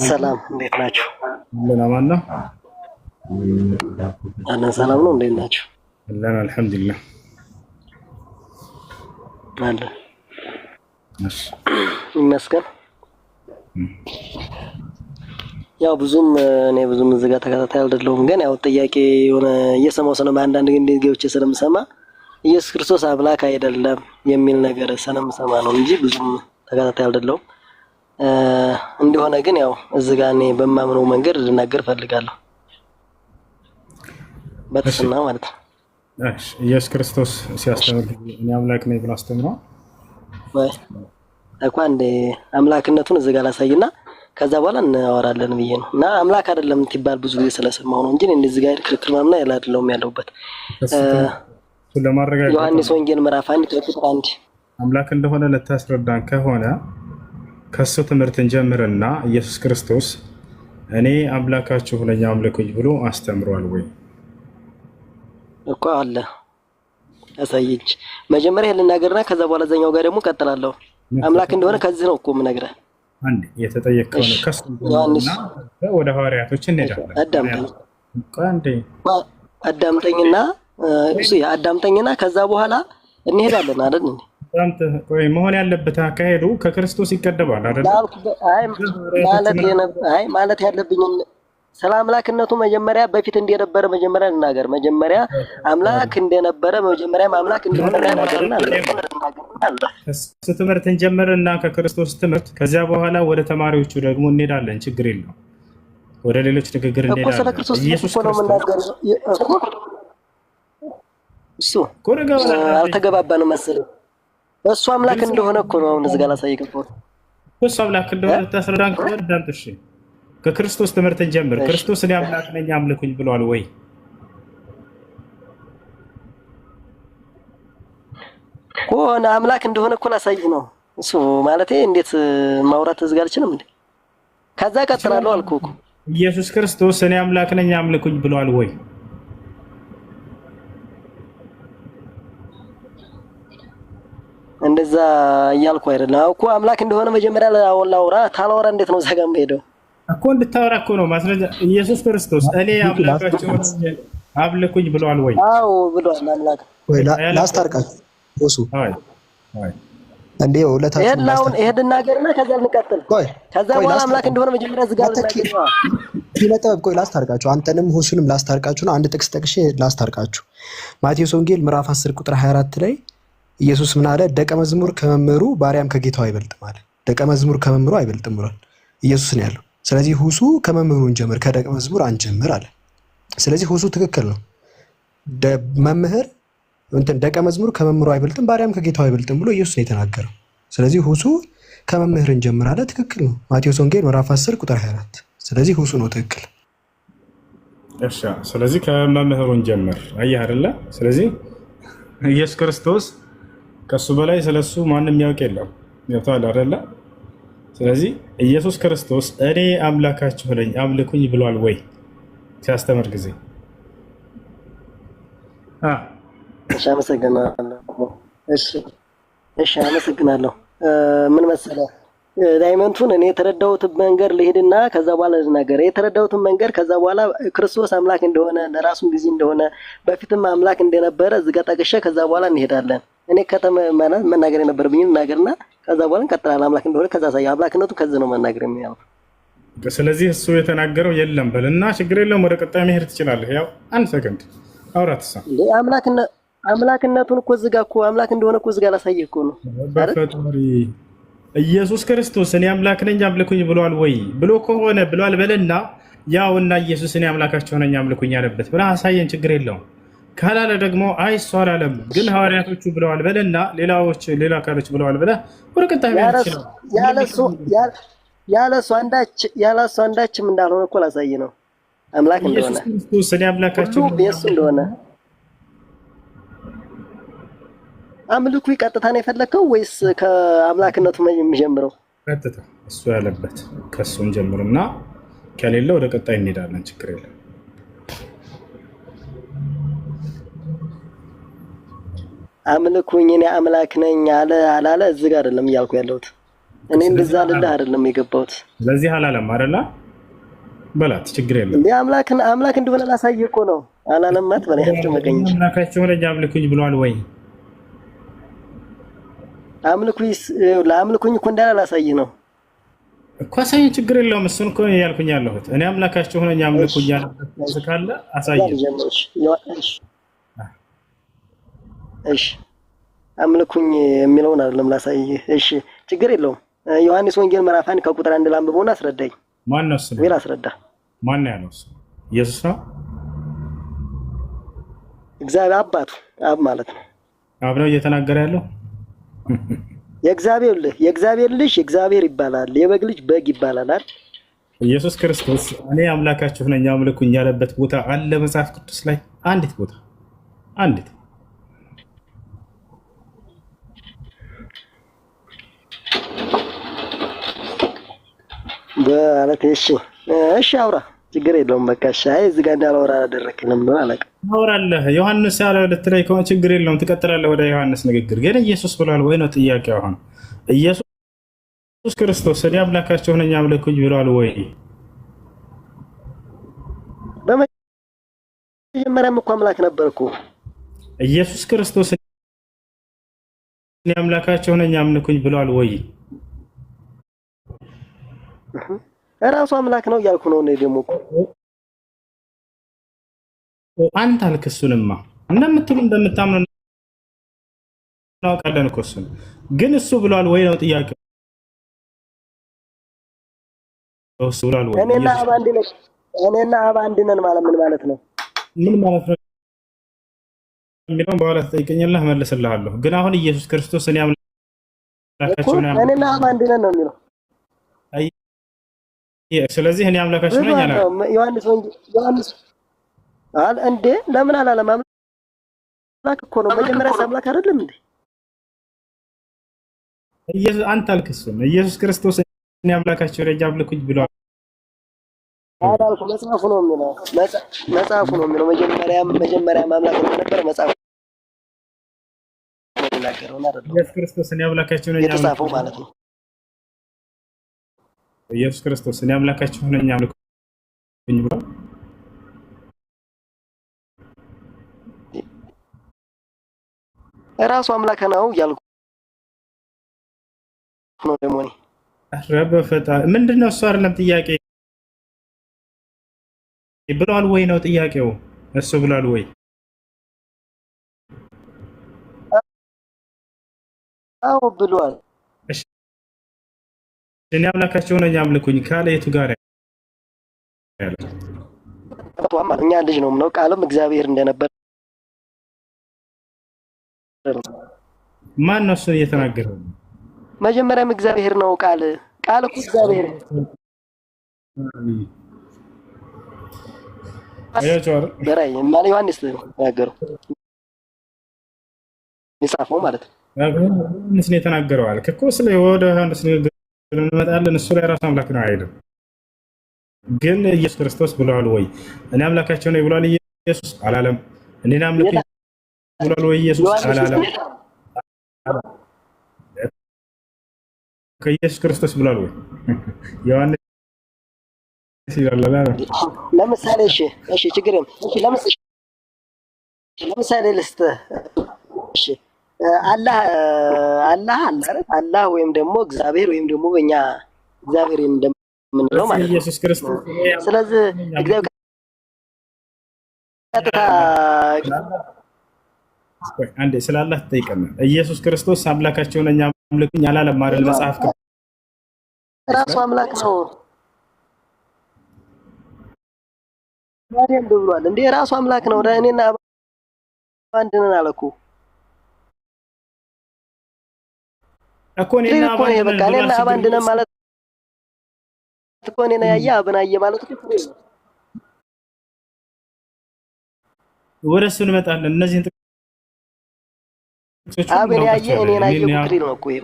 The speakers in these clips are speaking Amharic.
ሰላም እንዴት ናችሁ? አለን አማን ነው አለን ሰላም ነው። እንዴት ናችሁ? አለን አልሐምዱሊላህ አለ እሺ ይመስገን። ያው እኔ ብዙም እዚህ ጋር ተከታታይ አይደለሁም፣ ግን ያው ጥያቄ የሆነ እየሰማሁ ስለማ አንዳንድ ግን ገብቼ ስለምሰማ ኢየሱስ ክርስቶስ አምላክ አይደለም የሚል ነገር ስለምሰማ ነው እንጂ ብዙም ተከታታይ አይደለሁም። እንደሆነ ግን ያው እዚህ ጋር እኔ በማምነው መንገድ ልናገር ፈልጋለሁ። በተስና ማለት ነው። እሺ ኢየሱስ ክርስቶስ ሲያስተምር እኔ አምላክ ነኝ ብሎ አስተምሯል ወይ? እንኳን አምላክነቱን እዚህ ጋር ላሳይና ከዛ በኋላ እናወራለን ብዬ ነው። እና አምላክ አይደለም ትባል ብዙ ጊዜ ስለሰማሁ ነው እንጂ እንደዚህ ጋር ክርክር ማምና ያላደለም ያለውበት ለማረጋገጥ ዮሐንስ ወንጌል ምዕራፍ 1 ቁጥር 1 አምላክ እንደሆነ ለታስረዳን ከሆነ ከሱ ትምህርት እንጀምርና ኢየሱስ ክርስቶስ እኔ አምላካችሁ ነኝ አምልኩኝ ብሎ አስተምሯል ወይ እኮ አለ አሳይኝ። መጀመሪያ ልናገርና ከዛ በኋላ ዘኛው ጋር ደግሞ ቀጥላለሁ። አምላክ እንደሆነ ከዚህ ነው እኮ የምነግርህ። አንድ የተጠየቀው ነው ከሱ ወደ ሐዋርያቶች እንሄዳለን። አዳምጠኝና እሱ አዳምጠኝና ከዛ በኋላ እንሄዳለን አይደል? ቆይ መሆን ያለበት አካሄዱ ከክርስቶስ ይቀደማል አይደል? ማለት ያለብኝ ስለ አምላክነቱ መጀመሪያ በፊት እንደነበረ መጀመሪያ ልናገር። መጀመሪያ አምላክ እንደነበረ መጀመሪያም አምላክ እንደሆነ እናገርና ከሱ ትምህርት እንጀምርና ከክርስቶስ ትምህርት ከዚያ በኋላ ወደ ተማሪዎቹ ደግሞ እንሄዳለን። ችግር የለውም። ወደ ሌሎች ንግግር እንሄዳለን። ስለ ክርስቶስ ኢየሱስ ነው የምናገር እሱ አልተገባባንም መሰለኝ። እሱ አምላክ እንደሆነ እኮ ነው አሁን እዚህ ጋር ላሳየህ ገባሁ። እሱ አምላክ እንደሆነ ታስረዳን ከሆነ ዳምጥሽ ከክርስቶስ ትምህርት እንጀምር። ክርስቶስ እኔ አምላክ ነኝ አምልኩኝ ብሏል ወይ? ኮና አምላክ እንደሆነ እኮ ላሳይህ ነው እሱ ማለቴ። እንዴት ማውራት እዚህ ጋር አልችልም እንዴ? ከዛ ቀጥላለሁ አልኩህ እኮ ኢየሱስ ክርስቶስ እኔ አምላክ ነኝ አምልኩኝ ብሏል ወይ? እንደዛ እያልኩ አይደለም እኮ አምላክ እንደሆነ መጀመሪያ ላውራ ታላወራ እንዴት ነው ዘጋም ሄደው እኮ እንድታወራ እኮ ነው ማስረጃ። ኢየሱስ ክርስቶስ እኔ አምላካችሁ አምልኩኝ ብሏል ወይ? አዎ ብሏል። አምላክ ወይ ላስታርቃችሁ ወሱ አይ እንዴ ወለታችሁ ይሄን ይሄድና ገርና ከዛ እንቀጥል። ከዛ በኋላ አምላክ እንደሆነ መጀመሪያ ዝጋል ይለጠብ። ቆይ ላስታርቃችሁ፣ አንተንም ሁሱንም ላስታርቃችሁ ነው። አንድ ጥቅስ ጠቅሼ ላስታርቃችሁ። ማቴዎስ ወንጌል ምዕራፍ 10 ቁጥር 24 ላይ ኢየሱስ ምን አለ? ደቀ መዝሙር ከመምህሩ ባሪያም ከጌታው አይበልጥም አለ። ደቀ መዝሙር ከመምህሩ አይበልጥም ብሏል ኢየሱስ ነው ያለው። ስለዚህ ሁሱ ከመምህሩ እንጀምር ከደቀ መዝሙር አንጀምር አለ። ስለዚህ ሁሱ ትክክል ነው። መምህር ደቀ መዝሙር ከመምህሩ አይበልጥም ባሪያም ከጌታው አይበልጥም ብሎ ኢየሱስ ነው የተናገረው። ስለዚህ ሁሱ ከመምህር እንጀምር አለ። ትክክል ነው። ማቴዎስ ወንጌል ምዕራፍ 10 ቁጥር 24። ስለዚህ ሁሱ ነው ትክክል። እሺ፣ ስለዚህ ከመምህሩ እንጀምር። አየህ አይደለ? ስለዚህ ኢየሱስ ክርስቶስ ከሱ በላይ ስለሱ ማንም ያውቅ የለም። ገብቶሃል አይደለ? ስለዚህ ኢየሱስ ክርስቶስ እኔ አምላካችሁ ነኝ አምልኩኝ ብሏል ወይ ሲያስተምር ጊዜ? እሺ አመሰግናለሁ። እሺ አመሰግናለሁ። ምን መሰለህ ዳይመንቱን እኔ የተረዳሁትን መንገድ ልሄድና ከዛ በኋላ ልናገር። የተረዳሁትን መንገድ ከዛ በኋላ ክርስቶስ አምላክ እንደሆነ ለራሱ ጊዜ እንደሆነ በፊትም አምላክ እንደነበረ እዚህ ጋር ጠቅሼ ከዛ በኋላ እንሄዳለን። እኔ ማለት መናገር የነበረብኝ እናገርና ከዛ በኋላ እንቀጥላለን። አምላክ እንደሆነ ከዛ ሳይ አምላክነቱ ከዚህ ነው መናገር የሚያው። ስለዚህ እሱ የተናገረው የለም በልና ችግር የለም። ወደ ቀጣይ መሄድ ትችላለህ። ያው አንድ ሰከንድ አውራትሳ አምላክነቱን እኮ እዚህ ጋር እኮ አምላክ እንደሆነ እኮ እዚህ ጋር ላሳየህ እኮ ነው። በፈጣሪ ኢየሱስ ክርስቶስ እኔ አምላክ ነኝ አምልኩኝ ብሏል ወይ ብሎ ከሆነ ብሏል በልና ያው እና ኢየሱስ እኔ አምላካችሁ ነኝ አምልኩኝ ያለበት ብለህ አሳየን። ችግር የለውም። ካላለ ደግሞ አይ እሱ አላለም ግን ሐዋርያቶቹ ብለዋል በልና ሌላ አካሎች ብለዋል ብለህ ወደ ቀጣይ መሄድ ትችላለህ። ያለሱ አንዳችም እንዳልሆነ እኮ ላሳይ ነው። አምላክ እንደሆነ ኢየሱስ ክርስቶስ እኔ አምላካችሁ ኢየሱስ እንደሆነ አምልኩ ቀጥታ ነው የፈለከው ወይስ ከአምላክነቱ የሚጀምረው? ቀጥታ እሱ ያለበት ከሱን ጀምርና ከሌለ ወደ ቀጣይ እንሄዳለን። ችግር የለም። አምልኩኝ እኔ አምላክ ነኝ አለ አላለ እዚህ ጋር አይደለም እያልኩ ያለሁት እኔ እንደዛ አይደለም አይደለም የገባሁት። ስለዚህ አላለም አይደለ? በላት ችግር የለም። እንዴ አምላክ እንደሆነ ላሳየህ እኮ ነው። አላለማት በላይ አትመቀኝ። አምላካችሁ ሆነ አምልኩኝ ብሏል ወይ? ለአምልኩኝ እኮ እንዳለ ላሳየህ ነው እኮ። አሳየኝ፣ ችግር የለውም። እሱን እኮ ያልኩኝ ያለሁት እኔ አምላካችሁ ሆነ አምልኩኝ ያለበት ካለ አሳየኝ። እሺ አምልኩኝ የሚለውን አይደለም ላሳየህ። እሺ ችግር የለውም። ዮሐንስ ወንጌል ምዕራፍ 1 ከቁጥር 1 ላንብበውና አስረዳኝ። ማን ነው እሱ? ወይ አስረዳ። ማን ነው ያለው? ኢየሱስ ነው። እግዚአብሔር አባቱ አብ ማለት ነው። አብ ነው እየተናገረ ያለው። የእግዚአብሔር ልጅ እግዚአብሔር ይባላል። የበግ ልጅ በግ ይባላል። ኢየሱስ ክርስቶስ እኔ አምላካችሁ ነኝ አምልኩኝ ያለበት ቦታ አለ መጽሐፍ ቅዱስ ላይ? አንዲት ቦታ አንዲት በአለት እሺ አውራ ችግር የለውም። በቃ እሺ። አይ እዚህ ጋር እንዳላወራ አደረክልም ነው አለቀ። አውራለህ። ዮሐንስ ያለው ልትለይ ከሆነ ችግር የለውም፣ ትቀጥላለህ ወደ ዮሐንስ ንግግር። ግን ኢየሱስ ብሏል ወይ ነው ጥያቄው። አሁን ኢየሱስ ክርስቶስ እኔ አምላካችሁ ነኝ አምልኩኝ ብሏል ወይ? በመጀመሪያም እኮ አምላክ ነበርኩ። ኢየሱስ ክርስቶስ እኔ አምላካችሁ ነኝ አምልኩኝ ብሏል ወይ? እራሱ አምላክ ነው እያልኩ ነው። እኔ ደግሞ እኮ አንተ አልክ። እሱንማ እንደምትሉ እንደምታምኑ እናውቃለን እኮ እሱን። ግን እሱ ብሏል ወይ ነው ጥያቄው። እሱ ብሏል ወይ? እኔና አብ አንድ ነን ማለት ምን ማለት ነው? ምን ማለት ነው የሚለውን በኋላ ትጠይቀኛለህ፣ እመልስልሃለሁ። ግን አሁን ኢየሱስ ክርስቶስ እኔ አምላካችሁ ነኝ እኔና አብ አንድ ነን ነው የሚለው። ስለዚህ እኔ አምላካችሁ ነኝ አለ ዮሐንስ አለ እንዴ? ለምን አላለም? አምላክ እኮ ነው። መጀመሪያ አምላክ አይደለም እንዴ? ኢየሱስ አንተ አልክ። እሱን ኢየሱስ ክርስቶስ እኔ አምላካችሁ ነኝ አምልኩኝ ብሏል። አዳልኩ መጽሐፉ ነው የሚለው። መጀመሪያ አምላክ ነበር መጽሐፉ ነው አይደል? ኢየሱስ ክርስቶስ እኔ አምላካችሁ ነኝ የተጻፈው ማለት ነው። ኢየሱስ ክርስቶስ እኔ አምላካችሁ ነኝ አምልኩኝ ብሏል። ራሱ አምላክ ነው ያልኩ ነው። ደግሞ እኔ ረበፈታ ምንድነው እሱ አይደለም ጥያቄ። ብሏል ወይ ነው ጥያቄው። እሱ ብሏል ወይ? አዎ ብሏል። እሺ እኔ አምላካችሁ ነኝ አምልኩኝ ካለ የቱ ጋር ያለ? እኛ ልጅ ነው ነው ቃልም እግዚአብሔር እንደነበር ማን ነው እሱ እየተናገረው? መጀመሪያም እግዚአብሔር ነው። ቃል እኮ እግዚአብሔር በራይ ማለት ዮሐንስ ተናገረው የጻፈው ማለት ነው። ዮሐንስ ነው የተናገረው አልክ እኮ። ስለ ወደ ዮሐንስ ንግግር እንመጣለን። እሱ ላይ ራሱ አምላክ ነው አይደለም። ግን ኢየሱስ ክርስቶስ ብሏል ወይ? እኔ አምላካቸው ነኝ ብሏል ኢየሱስ? አላለም። እኔን አምልኩኝ ብሏል ወይ ኢየሱስ? አላለም። ከኢየሱስ ክርስቶስ ብሏል ወይ? ዮሐንስ ይላል። ለምሳሌ እሺ ችግር የለም። እሺ ለምሳሌ ልስጥ። እሺ አላህ ወይም ደግሞ እግዚአብሔር ወይም ደግሞ በእኛ እግዚአብሔር እንደምንለው ማለት ነው ኢየሱስ ክርስቶስ። ስለዚህ እግዚአብሔር አንዴ ስላላህ ትጠይቀናል። ኢየሱስ ክርስቶስ አምላካቸው ነኝ አምልኩኝ አላለም አይደል? መጽሐፍ ራሱ አምላክ ነው ማርያም ብሏል እንዴ? ራሱ አምላክ ነው። እኔና አንድ ነን አለ እኮ እኔና አንድ ነን ማለት እኮ እኔና ያየ አብን አየ ማለት እኮ ወደ እሱ እንመጣለን። እነዚህን ጥቅሶች አብን ያየ እኔና ያየ ኩትሪል ነው እኮ ይሄ።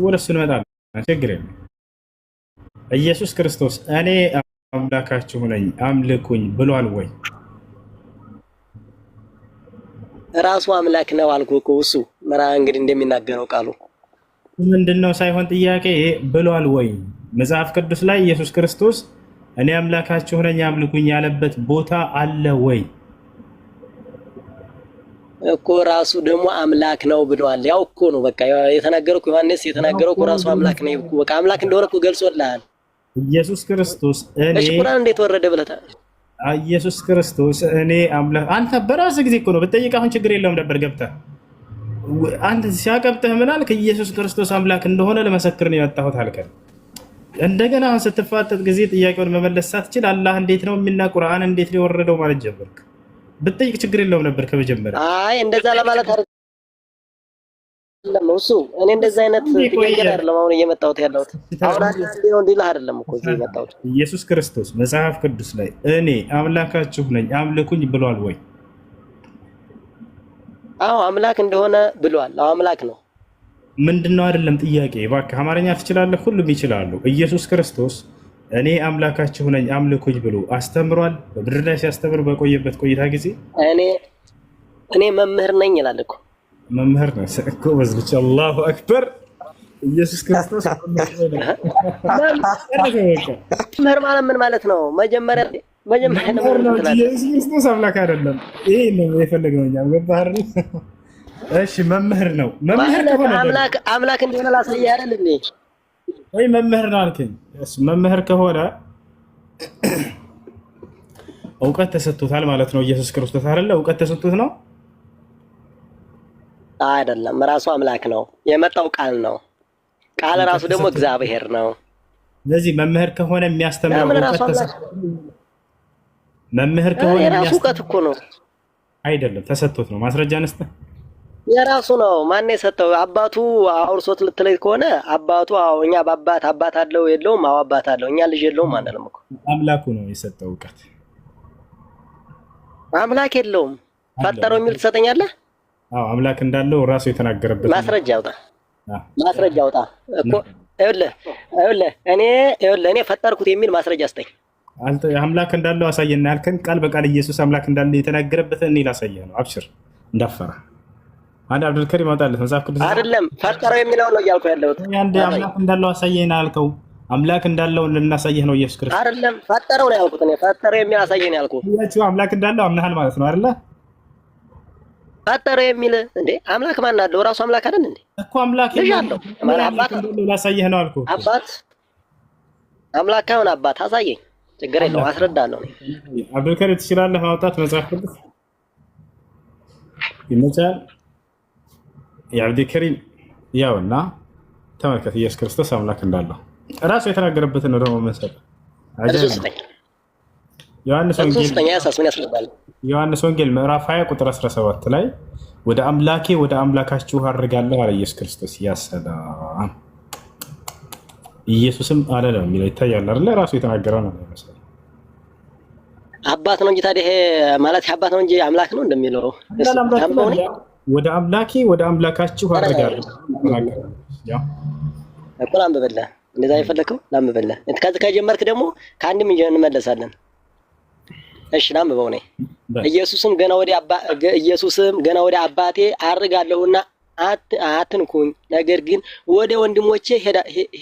ወደ እሱ እንመጣለን፣ ችግር የለም። ኢየሱስ ክርስቶስ እኔ አምላካችሁ ነኝ አምልኩኝ ብሏል ወይ? ራሱ አምላክ ነው አልኩህ እኮ። እሱ እንግዲህ እንደሚናገረው ቃሉ ምንድነው ሳይሆን ጥያቄ ብሏል ወይ? መጽሐፍ ቅዱስ ላይ ኢየሱስ ክርስቶስ እኔ አምላካችሁ ነኝ አምልኩኝ ያለበት ቦታ አለ ወይ? እኮ ራሱ ደግሞ አምላክ ነው ብሏል። ያው እኮ ነው በቃ የተናገረው ዮሐንስ የተናገረው እኮ ራሱ አምላክ ነው እኮ በቃ አምላክ እንደሆነ እኮ ገልጾልሃል። ኢየሱስ ክርስቶስ እኔ እሺ ቁርአን እንዴት ወረደ ብለታል? ኢየሱስ ክርስቶስ እኔ አምላክ አንተ በራስህ ጊዜ እኮ ነው ብትጠይቅ አሁን ችግር የለውም ነበር ገብተህ አንተ ሲያቀብጥህ ምን አልክ? ኢየሱስ ክርስቶስ አምላክ እንደሆነ ለመሰክር ነው የመጣሁት አልከን። እንደገና አሁን ስትፋጠጥ ጊዜ ጥያቄውን መመለስ ሳትችል አላህ እንዴት ነው የሚና ቁርአን እንዴት ነው የወረደው ማለት ጀመርክ። ብትጠይቅ ችግር የለውም ነበር ከመጀመሪያ። አይ እንደዛ ለማለት አይደለም እሱ እኔ እንደዛ አይነት ጥያቄ አይደለም አሁን እየመጣሁት ያለሁት አሁን ነው እንዲልህ አይደለም እኮ እዚህ የመጣሁት። ኢየሱስ ክርስቶስ መጽሐፍ ቅዱስ ላይ እኔ አምላካችሁ ነኝ አምልኩኝ ብሏል ወይ? አዎ አምላክ እንደሆነ ብሏል። አዎ አምላክ ነው። ምንድነው አይደለም ጥያቄ። እባክህ አማርኛ ትችላለህ? ሁሉም ይችላሉ። ኢየሱስ ክርስቶስ እኔ አምላካችሁ ነኝ አምልኩኝ ብሎ አስተምሯል? በምድር ላይ ሲያስተምር በቆየበት ቆይታ ጊዜ እኔ መምህር ነኝ ይላል እኮ። መምህር ነው እኮ በዝልች። አላሁ አክበር። ኢየሱስ ክርስቶስ መምህር ማለት ምን ማለት ነው? መጀመሪያ ኢየሱስ ክርስቶስ አምላክ አይደለም። ይሄ ነው የፈለግነው እኛ ገባህ? እሺ መምህር ነው። መምህር ከሆነ አምላክ እንደሆነ ላሳየህ አይደል እንዴ? ወይ መምህር ነው አልከኝ። እሺ መምህር ከሆነ እውቀት ተሰጥቶታል ማለት ነው። ኢየሱስ ክርስቶስ አይደለ እውቀት ተሰጥቶት ነው አይደለም? ራሱ አምላክ ነው። የመጣው ቃል ነው። ቃል ራሱ ደግሞ እግዚአብሔር ነው። ስለዚህ መምህር ከሆነ የሚያስተምረው እውቀት ተሰጥቶት መምህር ከሆነ የራሱ እውቀት እኮ ነው አይደለም፣ ተሰጥቶት ነው። ማስረጃ ነስተ የራሱ ነው። ማን የሰጠው? አባቱ አውርሶት ልትለይ ከሆነ አባቱ እኛ አባት አለው የለውም? አዎ አባት አለው። እኛ ልጅ የለውም አንልም እኮ። አምላኩ ነው የሰጠው እውቀት። አምላክ የለውም። ፈጠረው የሚል ትሰጠኛለህ? አዎ አምላክ እንዳለው ራሱ የተናገረበት ማስረጃ አውጣ። ማስረጃ አውጣ እኮ። ይኸውልህ እኔ ፈጠርኩት የሚል ማስረጃ ስጠኝ። አምላክ እንዳለው አሳየና ያልከን ቃል በቃል ኢየሱስ አምላክ እንዳለው የተናገረበትን እኔ ላሳየህ ነው። አብሽር እንዳፈራ። አንድ አብዱልከሪም አውጣለት መጽሐፍ ቅዱስ አይደለም ፈጠረው የሚለው ነው እያልኩ ያለሁት። አንድ አምላክ እንዳለው አሳየና ያልከው አምላክ እንዳለው ልናሳየህ ነው። ኢየሱስ ክርስቶስ አይደለም ፈጠረው ነው ያልኩት። እኔ ፈጠረው የሚል አሳየህ ነው ያልኩት። ያቺው አምላክ እንዳለው አምናሃል ማለት ነው አይደለ? ፈጠረው የሚል እንዴ አምላክ ማን አለው? ራሱ አምላክ አይደል እንዴ? እኮ አምላክ ይላል አባት ላሳየህ ነው አልኩህ። አባት አምላክ ካሁን አባት አሳየኝ። ችግር የለውም አስረዳለሁ። አብዱልከሪም ትችላለህ ማውጣት መጽሐፍ ቅዱስ ይመቻል። የአብዱልከሪም ያውና ተመልከት። ኢየሱስ ክርስቶስ አምላክ እንዳለው ራሱ የተናገረበትን ነው ደግሞ መሰለህ። ዮሐንስ ወንጌል ምዕራፍ 20 ቁጥር 17 ላይ ወደ አምላኬ ወደ አምላካችሁ አድርጋለሁ አለ ኢየሱስ ክርስቶስ። ያሰላም ኢየሱስም አለ ነው የሚለው ይታያል አይደል? ራሱ የተናገረው ነው መሰለህ። አባት ነው እንጂ ታዲያ ይሄ ማለት አባት ነው እንጂ አምላክ ነው እንደሚለው ወደ አምላኬ ወደ አምላካችሁ አድርጋለሁ ያው እኮ ላንብብልህ። እንደዛ የፈለከው ላንብብልህ። ከዚህ ከጀመርክ ደግሞ ከአንድም እንመለሳለን። እሺ ላንብበው ነኝ። ኢየሱስም ገና ወደ አባቴ አድርጋለሁና አትንኩኝ፣ ነገር ግን ወደ ወንድሞቼ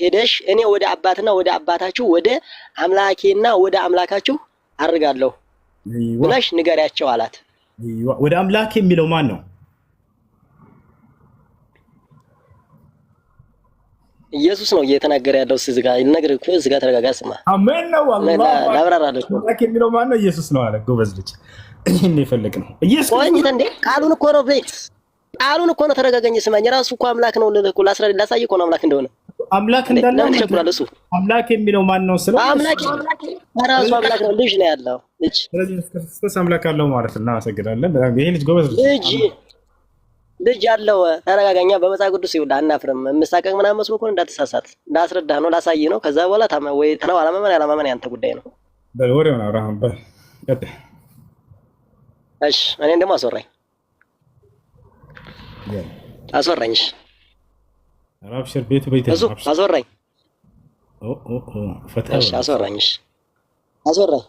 ሄደሽ እኔ ወደ አባትና ወደ አባታችሁ ወደ አምላኬና ወደ አምላካችሁ አድርጋለሁ ብለሽ ንገሪያቸው አላት። ወደ አምላኬ የሚለው ማን ነው? ኢየሱስ ነው እየተናገረ ያለው። እዚህ ጋር ይነግርህ እኮ እዚህ ጋር ተረጋጋ፣ ስማ። አሜን ነው አላህ ላብራራለሁ። አምላኬ የሚለው ማን ነው? ኢየሱስ ነው አለ። ጎበዝ ልጅ። ይሄን የፈለግ ነው ኢየሱስ ቆይት እንዴ ቃሉን እኮ ነው ቤት ቃሉን እኮ ነው። ተረጋጋኝ፣ ስማኝ። ራሱ እኮ አምላክ ነው ልልህ እኮ ላሳይህ እኮ ነው አምላክ እንደሆነ። አምላክ እንዳለው አምላክ የሚለው ማን ነው? ስለ አምላክ ራሱ አምላክ ነው። ልጅ ነው ያለው ልጅ። ስለዚህ ክርስቶስ አምላክ አለው ማለት ነው። እናመሰግናለን። ይሄ ልጅ ጎበዝ ልጅ ያለው። ተረጋጋኛ። በመጽሐፍ ቅዱስ ይውል አናፍርም። የምሳቀቅ ምናምን መስሎ እኮ እንዳትሳሳት እንዳስረዳህ ነው ላሳይህ ነው። ከዛ በኋላ ወይ ተነው አላመመን ያላማመን ያንተ ጉዳይ ነው። በወሬው ነው አብርሃም እሺ እኔን ደግሞ አስወራኝ። እሺ አብሽር ቤቱ እሱ አስወራኝ። እሺ አስወራኝ። እሺ አስወራኝ።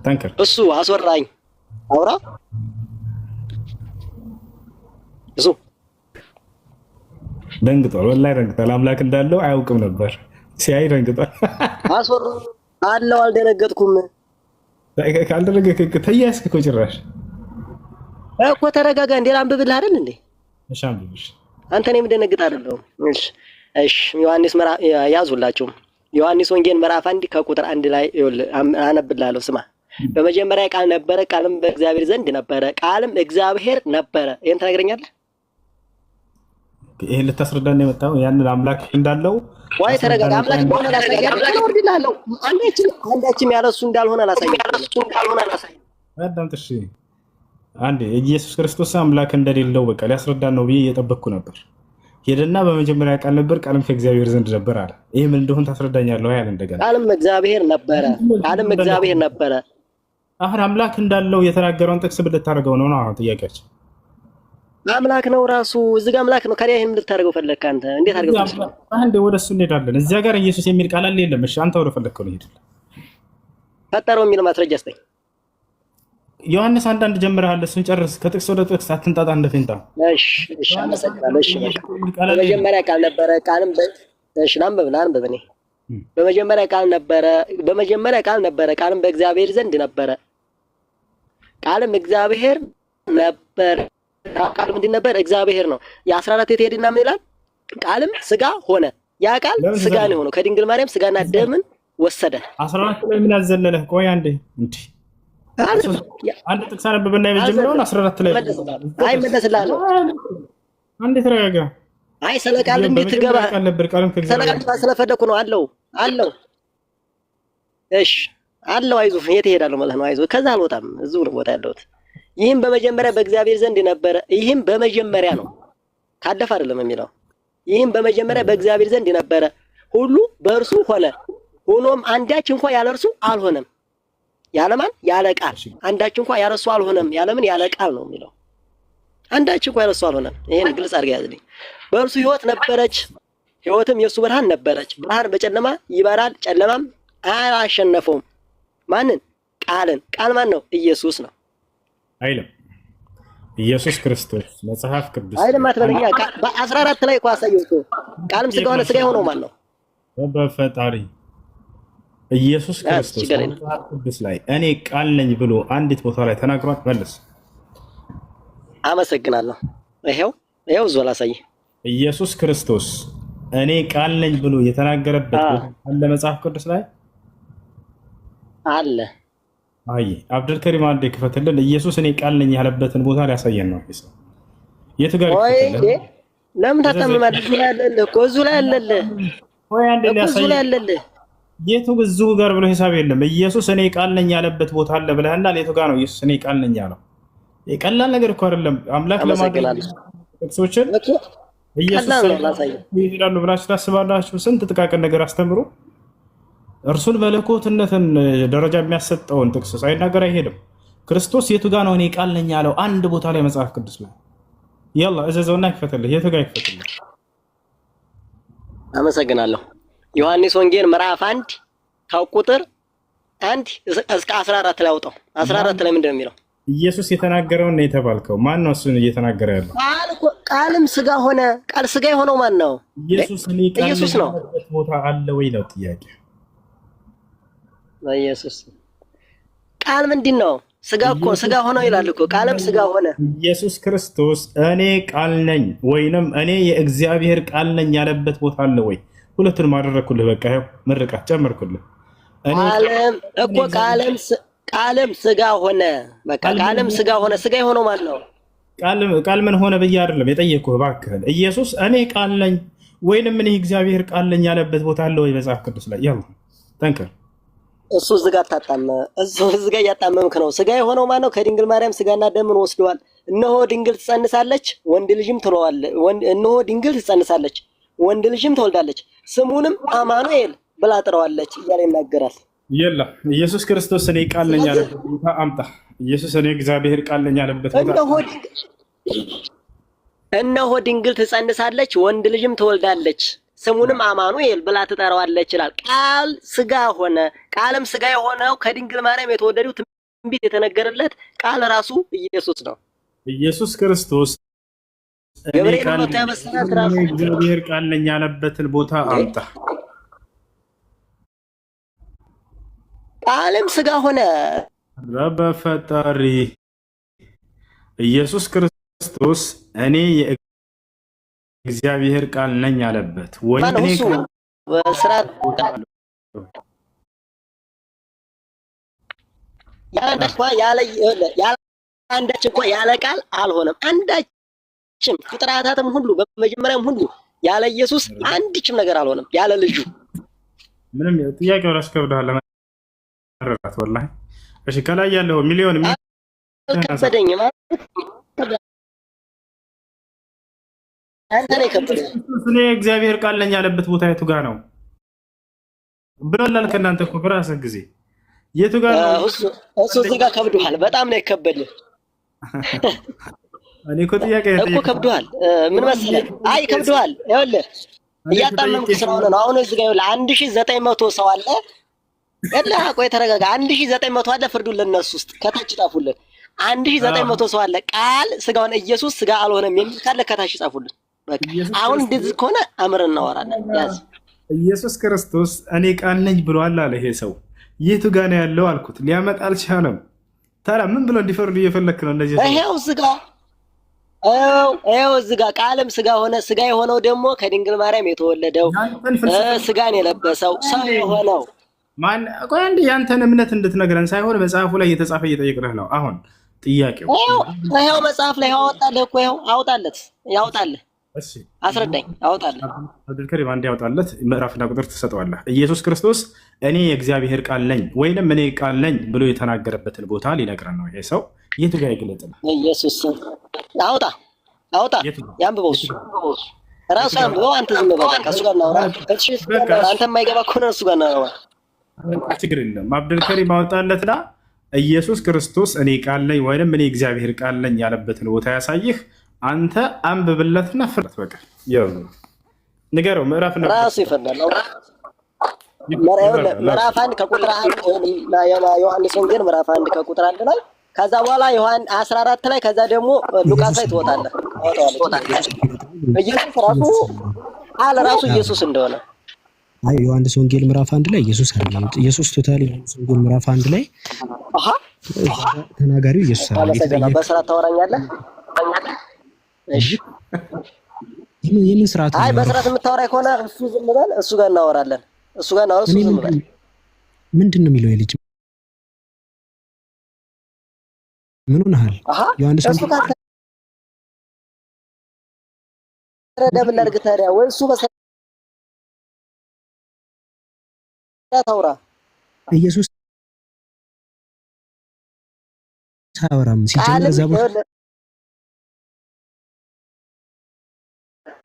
ጠንክር። እሱ አስወራኝ። አውራ እሱ ደንግጧል። ወላሂ ደንግጧል። አምላክ እንዳለው አያውቅም ነበር። ሲያይ ደንግጧል። አስወር አለው አልደነገጥኩም ካልደረገ ተያዝክ እኮ ጭራሽ እኮ ተረጋጋ። እንዴ ላንብብልህ አይደል እንዴ? እሺ አንብብሽ። አንተ ነው የምደነግጥ አይደለም። እሺ እሺ ዮሐንስ ምዕራፍ ያዙላችሁ። ዮሐንስ ወንጌል ምዕራፍ 1 ከቁጥር 1 ላይ አነብልሃለሁ። ስማ። በመጀመሪያ ቃል ነበረ፣ ቃልም በእግዚአብሔር ዘንድ ነበረ፣ ቃልም እግዚአብሔር ነበረ። ይሄን ትነግረኛለህ? ይሄን ልታስረዳን የመጣው ያንን አምላክ እንዳለው ወይ ተረጋጋ። አምላክ እንደሆነ ላሳያለሁ። ወርድላለሁ። አንዳችም ያለሱ እንዳልሆነ ላሳያለሁ። አዳምጥሽ አንዴ ኢየሱስ ክርስቶስ አምላክ እንደሌለው በቃ ሊያስረዳን ነው ብዬ እየጠበቅኩ ነበር። ሄደና በመጀመሪያ ቃል ነበር፣ ቃልም ከእግዚአብሔር ዘንድ ነበር አለ። ይሄ ምን እንደሆነ ታስረዳኛለህ ያለ እንደገና ቃልም እግዚአብሔር ነበረ፣ ቃልም እግዚአብሔር ነበረ። አሁን አምላክ እንዳለው የተናገረውን ጥቅስ ብልታደርገው ነው ነው ጥያቄያችን። አምላክ ነው ራሱ እዚህ ጋር አምላክ ነው። ከሪያ ይሄን ልታደርገው ፈለግክ አንተ? እንዴት አድርገው? አንዴ ወደሱ እንሄዳለን። እዚያ ጋር ኢየሱስ የሚል ቃል አለ የለም? እሺ አንተ ወደ ፈለግከው ነው ሄድል። ፈጠረው የሚል ማስረጃ አስጠኝ። ዮሐንስ አንዳንድ ጀምረሃል፣ እሱን ጨርስ። ከጥቅስ ወደ ጥቅስ አትንጣጣ እንደፈንታ። እሺ እሺ፣ አመሰግናለሁ። እሺ በመጀመሪያ ቃል ነበረ፣ ቃልም እሺ ላንብብ እኔ። በመጀመሪያ ቃል ነበረ፣ ቃልም በእግዚአብሔር ዘንድ ነበረ፣ ቃልም እግዚአብሔር ነበር። ቃል ምንድን ነበር? እግዚአብሔር ነው። የ14 የተሄድና ምን ይላል? ቃልም ስጋ ሆነ። ያ ቃል ስጋ ነው የሆነው ከድንግል ማርያም ስጋና ደምን ወሰደ። 14 ላይ ምን ያዘለለህ? ቆይ አንዴ እንዴ አንድ ጥቅስ አነብብና የመጀመሪያውን 14 ላይ አይ መለስልሃለሁ። አንዴ ተረጋጋ። አይ ስለ ቃል እንዴት ትገባ? ስለ ቃል ስለፈለኩ ነው አለው። እሺ አለው። አይዞህ የት እሄዳለሁ ማለት ነው። አይዞህ ከዛ አልወጣም፣ እዚሁ ነው ቦታ ያለሁት። ይህም በመጀመሪያ በእግዚአብሔር ዘንድ ነበረ። ይህም በመጀመሪያ ነው፣ ካደፍ አይደለም የሚለው። ይህም በመጀመሪያ በእግዚአብሔር ዘንድ ነበረ፣ ሁሉ በእርሱ ሆነ፣ ሆኖም አንዳች እንኳን ያለ እርሱ አልሆነም። ያለማን? ያለ ቃል። አንዳች እንኳን ያለ እርሱ አልሆነም። ያለምን? ያለ ቃል ነው የሚለው። አንዳች እንኳን ያለ እርሱ አልሆነም። ይሄን ግልጽ አድርገህ ያዝልኝ። በእርሱ ሕይወት ነበረች፣ ሕይወትም የእሱ ብርሃን ነበረች። ብርሃን በጨለማ ይበራል፣ ጨለማም አላሸነፈውም። ማንን? ቃልን። ቃል ማን ነው? ኢየሱስ ነው። አይልም ኢየሱስ ክርስቶስ መጽሐፍ ቅዱስ አይልም አትበለኛ። በ14 ላይ እኮ አሳየው እኮ ቃልም ስጋ ሆነ። ስጋ የሆነው ማን ነው? በፈጣሪ ኢየሱስ ክርስቶስ መጽሐፍ ቅዱስ ላይ እኔ ቃል ነኝ ብሎ አንዲት ቦታ ላይ ተናግሯል። መልስ። አመሰግናለሁ። ይሄው እዛው ላሳየህ። ኢየሱስ ክርስቶስ እኔ ቃል ነኝ ብሎ የተናገረበት አለ መጽሐፍ ቅዱስ ላይ አለ። አይ አብዱልከሪም አንዴ ክፈትልን። ኢየሱስ እኔ ቃል ነኝ ያለበትን ቦታ ሊያሳየን ነው። የቱ ጋር ይከፈተልን? ለምን ታጣምማለህ? እኮ እዚሁ ላይ አለልህ። ወይ አንዴ ሊያሳየን። የቱ እዚሁ ጋር ብሎ ሂሳብ የለም። ኢየሱስ እኔ ቃል ነኝ ያለበት ቦታ አለ ብለህና የቱ ጋር ነው ኢየሱስ እኔ ቃል ነኝ ያለው? የቀላል ነገር እኮ አይደለም። አምላክ ለማድረግ ጥቅሶችን ኢየሱስ ይሄዳሉ ብላችሁ ታስባላችሁ? ስንት ጥቃቅን ነገር አስተምሩ። እርሱን መለኮትነትን ደረጃ የሚያሰጠውን ጥቅስ ሳይናገር አይሄድም። ክርስቶስ የቱ ጋ ነው እኔ ቃል ነኝ ያለው? አንድ ቦታ ላይ መጽሐፍ ቅዱስ ላይ ያላ እዘዘውና ይክፈትልህ። የቱ ጋ ይክፈትልህ? አመሰግናለሁ። ዮሐንስ ወንጌል ምዕራፍ 1 ከቁጥር 1 እስከ 14 ላይ አውጣው። 14 ላይ ምንድነው የሚለው? ኢየሱስ የተናገረውን ነው የተባልከው። ማን ነው እሱን እየተናገረ ያለው? ቃልም ስጋ ሆነ። ቃል ስጋ የሆነው ማን ነው? ኢየሱስ እኔ ቃል ነኝ ያለበት ቦታ አለ ወይ ነው ጥያቄ። በኢየሱስ ቃል ምንድን ነው? ስጋ እኮ ስጋ ሆኖ ይላል እኮ። ቃልም ስጋ ሆነ። ኢየሱስ ክርስቶስ እኔ ቃል ነኝ ወይንም እኔ የእግዚአብሔር ቃል ነኝ ያለበት ቦታ አለ ወይ? ሁለቱንም አደረኩልህ። በቃ ይኸው ምርቃት ጨመርኩልህ። ቃልም እኮ ቃልም ስጋ ሆነ። በቃ ቃልም ስጋ ሆነ። ስጋ የሆነው ማን ነው? ቃል ምን ሆነ ብዬ አይደለም የጠየኩህ። እባክህን ኢየሱስ እኔ ቃል ነኝ ወይንም እኔ እግዚአብሔር ቃል ነኝ ያለበት ቦታ አለ ወይ መጽሐፍ ቅዱስ ላይ? ያው ጠንከር። እሱ እዚህ ጋር ታጣመ እዚህ ጋር እያጣመምክ ነው። ስጋ የሆነው ማን ነው? ከድንግል ማርያም ስጋና ደምን ወስደዋል። እነሆ ድንግል ትጸንሳለች፣ ወንድ ልጅም ትለዋለች። እነሆ ድንግል ትጸንሳለች፣ ወንድ ልጅም ትወልዳለች፣ ስሙንም አማኑኤል ብላ ጥረዋለች እያለ ይናገራል። የላ ኢየሱስ ክርስቶስ እኔ ቃል ነኝ ያለበት ቦታ አምጣ። ኢየሱስ እኔ እግዚአብሔር ቃል ነኝ ያለበት ቦታ እነሆ ድንግል ትጸንሳለች፣ ወንድ ልጅም ትወልዳለች፣ ስሙንም አማኑኤል ብላ ትጠራዋለች ይላል። ቃል ስጋ ሆነ። ቃልም ስጋ የሆነው ከድንግል ማርያም የተወለደው ትንቢት የተነገረለት ቃል ራሱ ኢየሱስ ነው። ኢየሱስ ክርስቶስ ገብርኤል መጥቶ ያበሰራት ራሱ እግዚአብሔር ቃል ነኝ ያለበትን ቦታ አምጣ። ቃልም ስጋ ሆነ። ረበፈጣሪ ኢየሱስ ክርስቶስ እኔ የእግዚአብሔር ቃል ነኝ ያለበት ወይ እኔ በስራት አንዳች እንኳን ያለ ቃል አልሆነም። አንዳችም ፍጥረታትም ሁሉ በመጀመሪያም ሁሉ ያለ ኢየሱስ አንድችም ነገር አልሆነም። ያለ ልጁ ምንም ጥያቄው ራስ ከብዳለ መረራት ወላሂ። እሺ ከላይ ያለው ሚሊዮን ከበደኝ ማለት አንተ ነህ ከበደኝ። እኔ እግዚአብሔር ቃል ነኝ ያለበት ቦታ የቱ ጋር ነው ብለላል? ከእናንተ እኮ በራስህ ጊዜ የቱ ጋር ነው? እሱ እዚህ ጋር ከብዶሃል። በጣም ነው የከበደኝ። እኔ እኮ ጥያቄ እኮ ከብዶሃል። ምን መሰለህ? አይ ከብዶሃል። ይኸውልህ እያጣመምክ ስለሆነ ነው። አሁን እዚህ ጋር ይኸውልህ 1900 ሰው አለ። ያለህ ቆይ ተረጋጋ። 1900 አለ። ፍርዱን ለነሱ ውስጥ ከታች ጻፉልን። 1900 ሰው አለ። ቃል ስጋውን ኢየሱስ ስጋ አልሆነም የሚል ካለ ከታች ጻፉልን። በቃ አሁን እንደዚህ ከሆነ አምረን እናወራለን። ያዝ ኢየሱስ ክርስቶስ እኔ ቃል ነኝ ብሏል አለ። ይሄ ሰው የቱ ጋር ነው ያለው አልኩት። ሊያመጣ አልቻለም። ታዲያ ምን ብሎ እንዲፈርዱ እየፈለክ ነው? እንደዚህ ይሄው ስጋ ይሄው ስጋ ቃልም ስጋ ሆነ። ስጋ የሆነው ደግሞ ከድንግል ማርያም የተወለደው ስጋን የለበሰው ሰው የሆነው ማን? ቆይ አንዴ ያንተን እምነት እንድትነግረን ሳይሆን መጽሐፉ ላይ እየተጻፈ እየጠየቅንህ ነው። አሁን ጥያቄው ይሄው መጽሐፍ ላይ ያወጣልህ እኮ ይሄው አውጣለት፣ ያውጣልህ። እሺ አስረዳኝ። አውጣልህ አብዱልከሪም አንዴ ያውጣለት። ምዕራፍና ቁጥር ትሰጠዋለህ። ኢየሱስ ክርስቶስ እኔ የእግዚአብሔር ቃል ነኝ ወይንም እኔ ቃል ነኝ ብሎ የተናገረበትን ቦታ ሊነግረን ነው። ይሄ ሰው የቱ ጋር ይገለጥልህ? ኢየሱስ አውጣ ያንብበው። እሱ ራሱ ያንብበው። አንተ ዝም በል። ከእሱ ጋር እናውራ። እሺ አንተ የማይገባ ከሆነ እሱ ጋር እናውራ። ችግር የለም። አብዱልከሪም አወጣለትና ኢየሱስ ክርስቶስ እኔ ቃል ነኝ ወይንም እኔ እግዚአብሔር ቃል ነኝ ያለበትን ቦታ ያሳይህ። አንተ አንብብለትና ፍርድ በቃ ይኸው ንገረው። ምዕራፍ ነው ራሱ ይፈርዳል። ምዕራፍ 1 ከቁጥር 1 ዮሐንስ ወንጌል ምዕራፍ 1 ከቁጥር 1 ላይ ከዛ በኋላ ዮሐንስ 14 ላይ ከዛ ደግሞ ሉቃስ ላይ ትወጣለህ። ኢየሱስ ራሱ ራሱ ኢየሱስ እንደሆነ አይ ዮሐንስ ወንጌል ምዕራፍ 1 ላይ ኢየሱስ አይደለም። ኢየሱስ ቶታሊ ዮሐንስ ወንጌል ምዕራፍ 1 ላይ ተናጋሪው ኢየሱስ አይደለም። በስርዓት ታወራኛለህ። እሺ የምን ስርዓት? አይ በስርዓት የምታወራኝ ከሆነ እሱ ዝም በል። እሱ ጋር እናወራለን። እሱ ጋር እናወራ። እሱ ዝም በል። ምንድን ነው የሚለው ልጅ? ምን ሆነሃል? ዮሐንስ ወንጌል ረደብ ላድርግ ታዲያ ወይ እሱ በስርዓት አውራ። ኢየሱስ ታወራም ሲጀምር ዘባ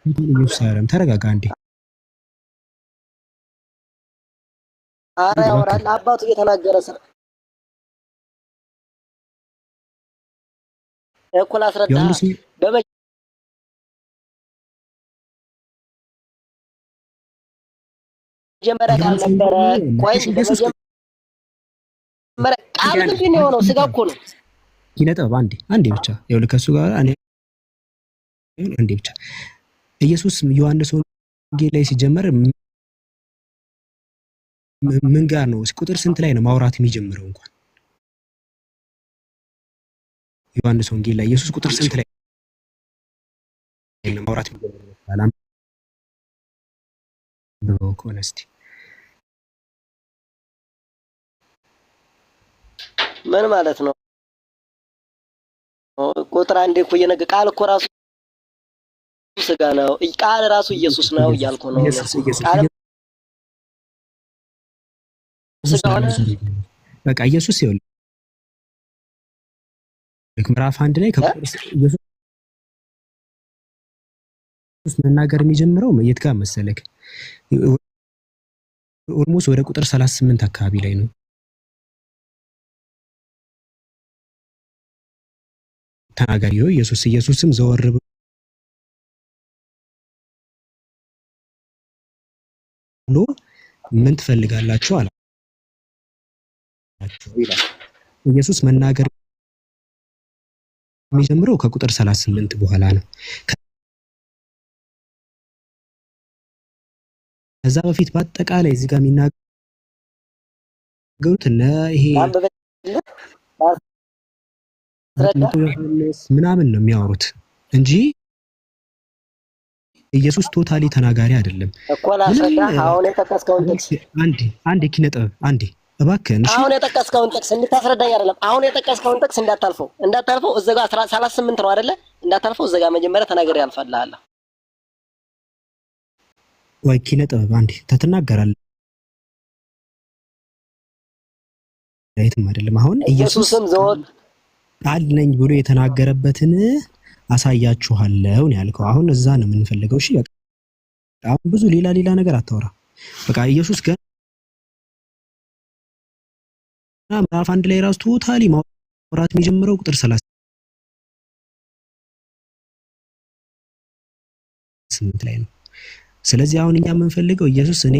ኢየሱስ አይደለም። ተረጋጋ አንዴ። ኧረ ያወራል። አባቱ እየተናገረ እኮ ላስረዳ። በመጀመሪያ ቃል ነበረ። ቆይ በመጀመሪያ ቃል ምንድን ነው የሆነው? ስጋ እኮ ነው። ይነጥብ አንዴ ብቻ ይኸውልህ፣ ከእሱ ጋር አንዴ ብቻ ኢየሱስ ዮሐንስ ወንጌል ላይ ሲጀመር ምን ጋር ነው? ቁጥር ስንት ላይ ነው ማውራት የሚጀምረው? እንኳን ዮሐንስ ወንጌል ላይ ኢየሱስ ቁጥር ስንት ላይ ነው ማውራት የሚጀምረው? ሰላም በኮነስቲ ምን ማለት ነው? ቁጥር አንዴ እኮ የነገ ቃል እኮ ራሱ ስጋ ነው። ቃል ራሱ ኢየሱስ ነው እያልኩ ነው። ቃል ስጋ ሆነ። በቃ ኢየሱስ ይኸውልህ ምዕራፍ 1 ላይ ኢየሱስ መናገር የሚጀምረው የት ጋር መሰለክ? ኦልሞስት ወደ ቁጥር 38 አካባቢ ላይ ነው። ተናጋሪው ኢየሱስም ዘወር ብሎ ምን ትፈልጋላችሁ አላቸው ይላል። ኢየሱስ መናገር የሚጀምረው ከቁጥር 38 በኋላ ነው። ከዛ በፊት በአጠቃላይ እዚህ ጋር የሚናገሩት ይሄ ዮሐንስ ምናምን ነው የሚያወሩት እንጂ ኢየሱስ ቶታሊ ተናጋሪ አይደለም እኮ ላስረዳ። አሁን የጠቀስከውን ጥቅስ አንዴ ኪነ ጥበብ አንዴ እባክህን። አሁን የጠቀስከውን ጥቅስ እንድታስረዳኝ አይደለም። አሁን የጠቀስከውን ጥቅስ እንዳታልፈው እዚህ ጋር 38 ነው አይደለ? እንዳታልፈው እዚህ ጋር መጀመሪያ ተናገር ያልፈልሃለሁ። ወይ ኪነ ጥበብ አንዴ ትናገራለህ። ለየትም አይደለም። አሁን ኢየሱስም ዘወት ቃል ነኝ ብሎ የተናገረበትን አሳያችኋለሁ ነው ያልከው። አሁን እዛ ነው የምንፈልገው። እሺ በቃ አሁን ብዙ ሌላ ነገር አታወራ። በቃ ኢየሱስ ገና ምዕራፍ 1 ላይ ራሱ ቶታሊ ማውራት የሚጀምረው ቁጥር 38 ላይ ነው። ስለዚህ አሁን እኛ የምንፈልገው ኢየሱስ እኔ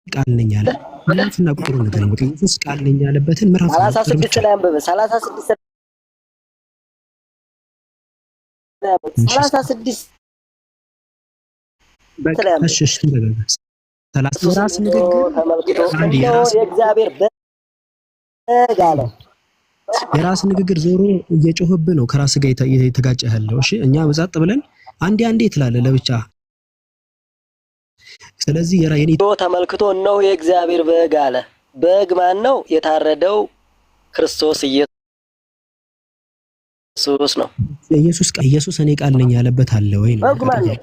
ቃል ነኝ አለ። ምዕራፍና ቁጥሩ ነገር ነው። ኢየሱስ ቃል ነኝ ያለበትን ምዕራፍ 36 ላይ አንብበ 36 የራስ ንግግር ዞሮ እየጮህብህ ነው። ከራስ ጋር የተጋጨህ ያለው። እሺ እኛ በዛጥ ብለን አንዴ ትላለህ ለብቻ። ስለዚህ የኔ ተመልክቶ ነው የእግዚአብሔር በግ አለ። በግ ማን ነው? የታረደው ክርስቶስ ኢየሱስ ነው። ኢየሱስ እኔ ቃል ነኝ ያለበት አለ ወይ ነው? በግ ማን ነው?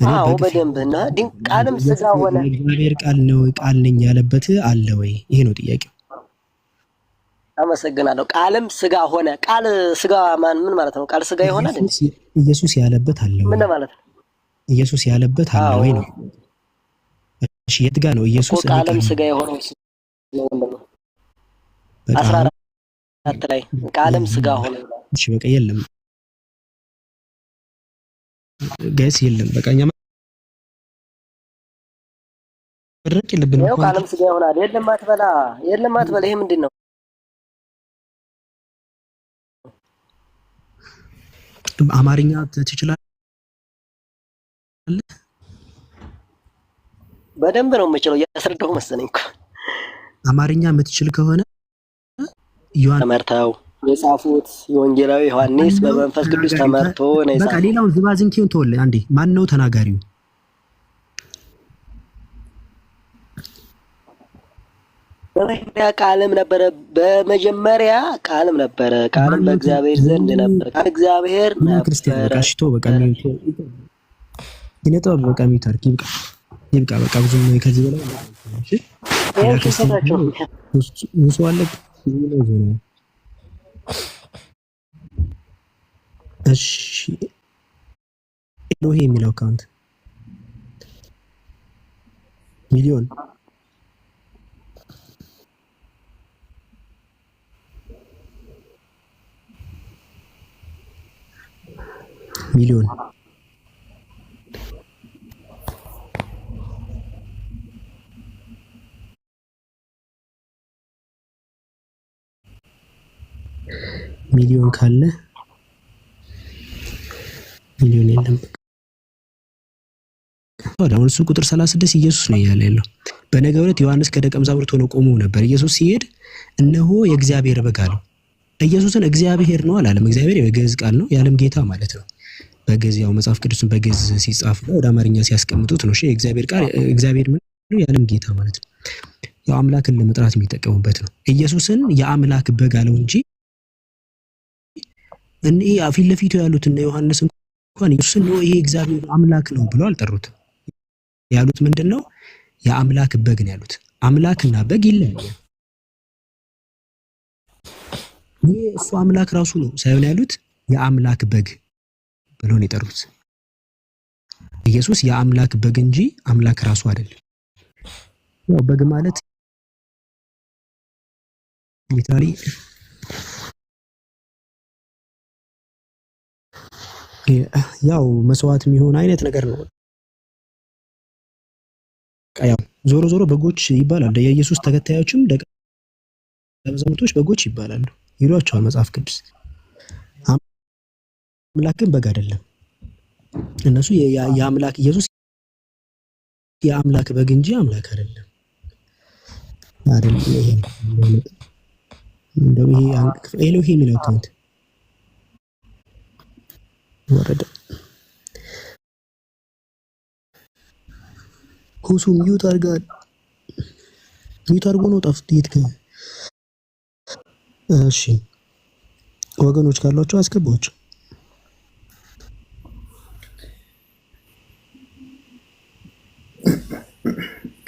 አዎ በደንብና ድንቅ ቃልም ስጋ ሆነ። እግዚአብሔር ቃል ነኝ ያለበት አለ ወይ? ይሄ ነው ጥያቄው። አመሰግናለሁ። ቃልም ስጋ ሆነ። ቃል ስጋ ምን ማለት ነው? ቃል ስጋ ይሆናል? ኢየሱስ ያለበት አለ ወይ? ምን ማለት ነው? ኢየሱስ ያለበት አለ ወይ ነው? እሺ የት ጋር ነው ኢየሱስ ቃልም ስጋ የሆነው? 14 ላይ ቃልም ስጋ ሆነ። እሺ በቃ የለም ጋይስ የለም። በቃ እኛ መድረቅ የለብንም። ያው ቃልም ስጋ ይሆናል። የለም አትበላ። ይሄ ምንድን ነው? አማርኛ ትችላለህ? በደንብ ነው የምችለው። እያስረዳሁ መሰለኝ እኮ። አማርኛ የምትችል ከሆነ ተመርተው የጻፉት የወንጌላዊ ዮሐንስ በመንፈስ ቅዱስ ተመርቶ ነው የጻፈው። በቃ ሌላውን ዝባዝንኬውን ተወልህ። አንዴ ማን ነው ተናጋሪው? በመጀመሪያ ቃልም ነበረ። ቃልም በእግዚአብሔር ዘንድ ነበር። እግዚአብሔር ነበር። ክርስቲያን በቃ ሽቶ በቃ ይነጣው በቃ ሚታርክ ይብቃ በቃ ብዙ ነው ከዚህ በላይ እሺ። እሱ አለ እሺ። ኤሎሄ የሚለው አካውንት ሚሊዮን ሚሊዮን ካለ ሚሊዮን የለም። አሁን እሱ ቁጥር 36 ኢየሱስ ነው እያለ ያለው። በነገው ዕለት ዮሐንስ ከደቀ መዛሙርቱ ሆኖ ቆሞ ነበር። ኢየሱስ ሲሄድ እነሆ የእግዚአብሔር በግ አለው። ኢየሱስን እግዚአብሔር ነው አላለም። እግዚአብሔር የግዕዝ ቃል ነው፣ የዓለም ጌታ ማለት ነው። በግዕዝ ያው መጽሐፍ ቅዱስን በግዕዝ ሲጻፍ ወደ አማርኛ ሲያስቀምጡት ነው። እሺ የእግዚአብሔር ቃል እግዚአብሔር ምን ነው? የዓለም ጌታ ማለት ነው። ያው አምላክን ለመጥራት የሚጠቀሙበት ነው። ኢየሱስን የአምላክ በግ አለው እንጂ እኔ ፊት ለፊቱ ያሉት እነ ዮሐንስ እንኳን ኢየሱስን ነው ይሄ እግዚአብሔር አምላክ ነው ብለው አልጠሩትም። ያሉት ምንድነው? የአምላክ በግ ነው ያሉት። አምላክና በግ ይለያያል። ይሄ እሱ አምላክ ራሱ ነው ሳይሆን ያሉት የአምላክ በግ ብለው ነው የጠሩት። ኢየሱስ የአምላክ በግ እንጂ አምላክ ራሱ አይደለም። ያው በግ ማለት ሊትራሊ ያው መስዋዕት የሚሆን አይነት ነገር ነው። ያው ዞሮ ዞሮ በጎች ይባላል። የኢየሱስ ተከታዮችም ደቀ መዛሙርቶች በጎች ይባላሉ ይሏቸዋል መጽሐፍ ቅዱስ። አምላክ ግን በግ አይደለም። እነሱ የአምላክ ኢየሱስ የአምላክ በግ እንጂ አምላክ አይደለም አይደለም። ይሄ እንደው ይሄ ኤሎሄ የሚለው አካውንት ወረደ። ሁሱ ሚዩት አድርጋል። ሚዩት አድርጎ ነው ጠፍቶ የት ከ እሺ ወገኖች ካሏቸው አስገባቸው።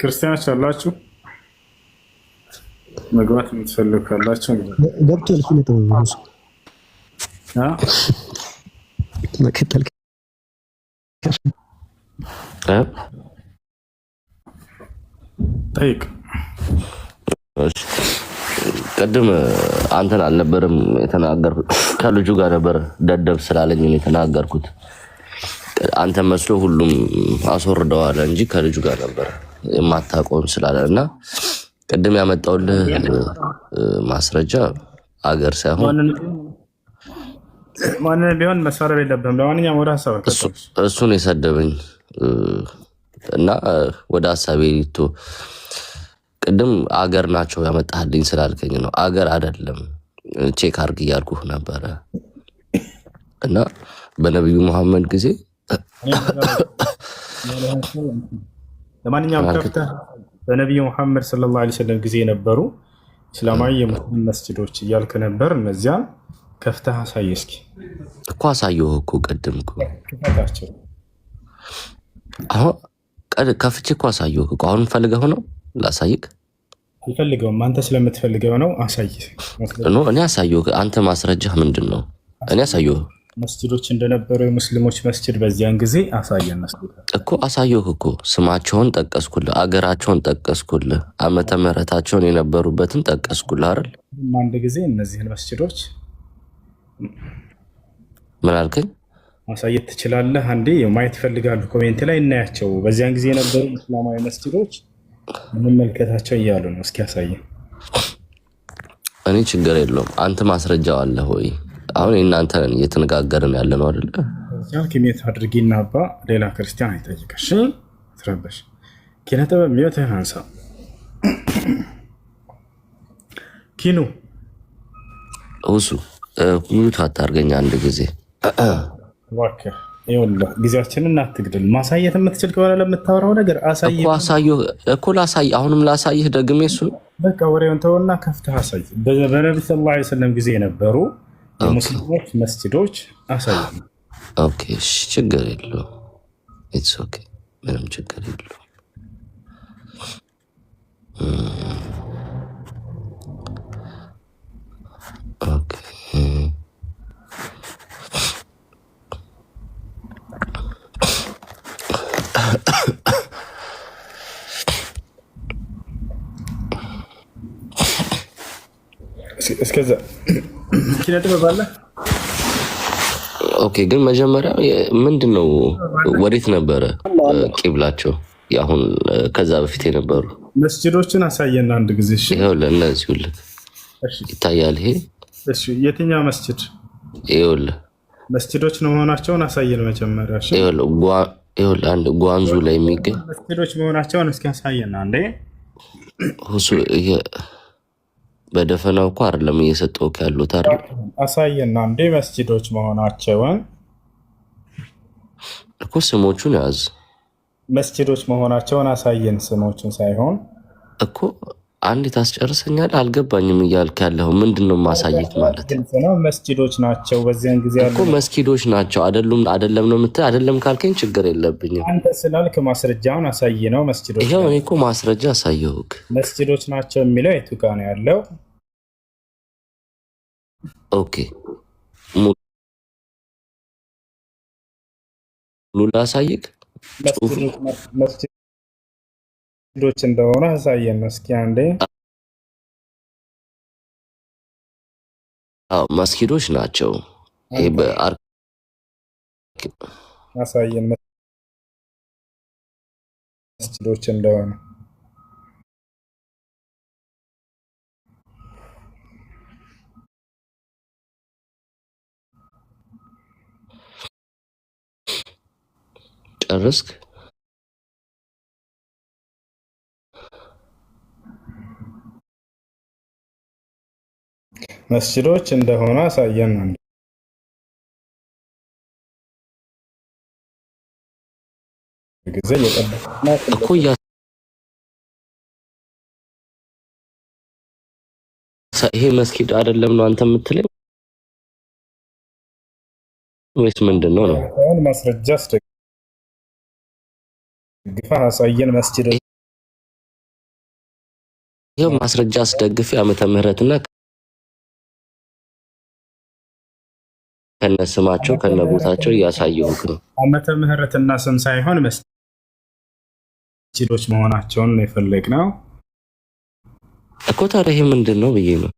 ክርስቲያኖች አላችሁ መግባት የምትፈልጉ ካላችሁ ገብቷል። ሲመጣው ሁሱ መከተል ጠይቅ። ቅድም አንተን አልነበረም የተናገርኩት፣ ከልጁ ጋር ነበር። ደደብ ስላለኝ ነው የተናገርኩት። አንተ መስሎ ሁሉም አስወርደዋል እንጂ ከልጁ ጋር ነበር የማታውቀውን ስላለ እና ቅድም ያመጣውልህ ማስረጃ አገር ሳይሆን ማንን ቢሆን መሳረብ የለብህም። ለማንኛውም ወደ ሀሳብ እሱን የሰደበኝ እና ወደ ሀሳቤ ሊቶ ቅድም አገር ናቸው ያመጣህልኝ ስላልከኝ ነው። አገር አይደለም ቼክ አርግ እያልኩህ ነበረ እና በነቢዩ መሐመድ ጊዜ ለማንኛውም ከፍተህ በነቢዩ መሐመድ ሰለላሁ ዐለይሂ ወሰለም ጊዜ የነበሩ እስላማዊ የሙስሊም መስጂዶች እያልክ ነበር። እነዚያን ከፍተህ አሳይ እስኪ። እኮ አሳየሁህ እኮ ቅድም እኮ ክፈታቸው። አሁን ከፍቼ እኮ አሳየሁህ እኮ። አሁን ፈልገው ነው ላሳይክ? አልፈልገውም። አንተ ስለምትፈልገው ነው። አሳይ። እኔ አሳየሁህ። አንተ ማስረጃህ ምንድን ነው? እኔ አሳየሁህ መስጂዶች እንደነበሩ የሙስሊሞች መስጂድ በዚያን ጊዜ አሳየን እኮ። አሳየሁህ እኮ። ስማቸውን ጠቀስኩልህ፣ አገራቸውን ጠቀስኩልህ፣ ዓመተ ምህረታቸውን የነበሩበትን ጠቀስኩልህ አይደል? አንድ ጊዜ እነዚህን መስጂዶች ምን አልከኝ? ማሳየት ትችላለህ? አንዴ ማየት ይፈልጋሉ። ኮሜንት ላይ እናያቸው። በዚያን ጊዜ የነበሩ እስላማዊ መስጂዶች እንመልከታቸው እያሉ ነው። እስኪ ያሳየን። እኔ ችግር የለውም። አንተ ማስረጃው አለህ ወይ? አሁን እናንተ እየተነጋገርን ያለ ነው አይደል? ኪሜት አድርጊና አባ ሌላ ክርስቲያን አይጠይቀሽ ትረበሽ። ኪነጥበብ ሚወትህን አንሳ። ኪኑ እሱ ሚዩት አታርገኝ አንድ ጊዜ እባክህ። ይኸውልህ ጊዜያችንን አትግድል። ማሳየት የምትችል ከሆነ ለምታወራው ነገር አሳይ እኮ። ላሳይ፣ አሁንም ላሳይህ ደግሜ። እሱ በቃ ወሬውን ተውና ከፍተህ አሳይ። በነቢ ሰለላሁ ዐለይሂ ወሰለም ጊዜ የነበሩ የሙስሊሞች መስጂዶች አሳይ። ኦኬ፣ ችግር የለውም። ኢትስ ኦኬ፣ ምንም ችግር የለውም። ኦኬ እስከዛ ኪነጥበብ አለ። ኦኬ፣ ግን መጀመሪያ ምንድነው? ወዴት ነበረ ቂብላቸው? አሁን ከዛ በፊት የነበሩ መስጂዶችን አሳየና አንድ ጊዜ። እሺ፣ ይኸውልህ እነዚህ ሁለት ይታያል። ይሄ እሺ፣ የትኛው መስጂድ? ይኸውልህ መስጂዶች ነው መሆናቸውን አሳየን መጀመሪያ። እሺ፣ ይኸውልህ አንድ ጓንዙ ላይ የሚገኝ መስጂዶች መሆናቸውን እስኪ አሳየና አንዴ። ሁሱ ይሄ በደፈናው እኮ አይደለም እየሰጠሁህ ያሉት አይደል? አሳየና አንዴ መስጂዶች መሆናቸውን እኮ። ስሞቹን ያዝ። መስጂዶች መሆናቸውን አሳየን፣ ስሞቹን ሳይሆን እኮ። አንድ ታስጨርሰኛለህ? አልገባኝም እያልክ ያለው ምንድን ነው? ማሳየት ማለት ነው መስጂዶች ናቸው በዚያን ጊዜ እኮ። መስጂዶች ናቸው አይደለም ነው የምትል? አይደለም ካልከኝ ችግር የለብኝም። አንተ ስላልክ ማስረጃውን አሳይ ነው። መስጂዶች ይሄው እኔ እኮ ማስረጃ አሳየሁህ። መስጂዶች ናቸው የሚለው የቱ ጋር ነው ያለው? ኦኬ፣ ሙሉ ላሳይክ። መስጂዶች እንደሆነ አሳየን እስኪ አንዴ። መስጊዶች ናቸው። ይሄ አሳየን መስጂዶች እንደሆኑ ጨርስክ? መስጂዶች እንደሆኑ አሳየን አንድ ጊዜ እየጠበቅና እኮ ይሄ መስጊድ አይደለም ነው አንተ የምትለኝ ወይስ ምንድነው ነው? አሁን ማስረጃ አስደግፋ አሳየን መስጂዶች። ይሄው ማስረጃ አስደግፌ ዓመተ ምህረትና ከነስማቸው ከነቦታቸው እያሳየሁህ ነው። ዓመተ ምህረትና ስም ሳይሆን መስጂዶች መሆናቸውን ነው የፈለግነው እኮ። ታዲያ ይሄ ምንድነው ብዬ ነው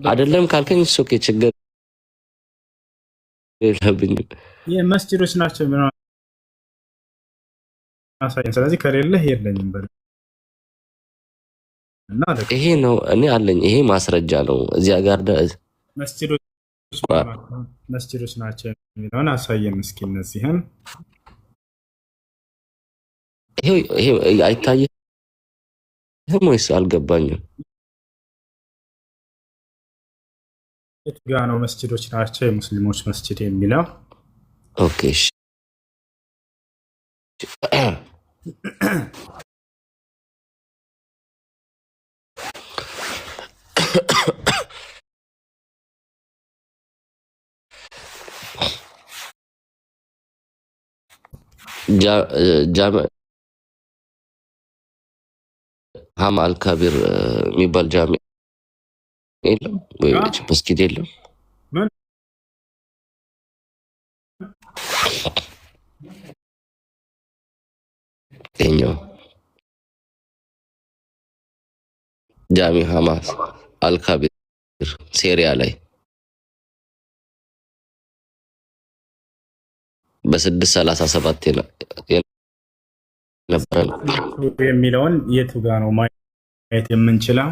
አይደለም ካልከኝ እሱ ኦኬ ችግር የለብኝም። የመስጂዶች ናቸው ምን አሳየን። ስለዚህ ከሌለህ የለኝም በል እና ይሄ ነው እኔ አለኝ። ይሄ ማስረጃ ነው። እዚያ ጋር መስጂዶች ናቸው የሚለውን አሳየን እስኪ። እነዚህን ይሄ አይታየህም ወይስ አልገባኝም? የት ጋ ነው መስጂዶች ናቸው የሙስሊሞች መስጂድ የሚለው? ኦኬ እሺ ሀማ አልካቢር የሚባል ጃሚ የለም ወይ መስጊድ የለም? የኛው ጃሚ ሀማ አልካቢር ሴሪያ ላይ በ637 ነበረ የሚለውን የቱ ጋ ነው ማየት የምንችለው?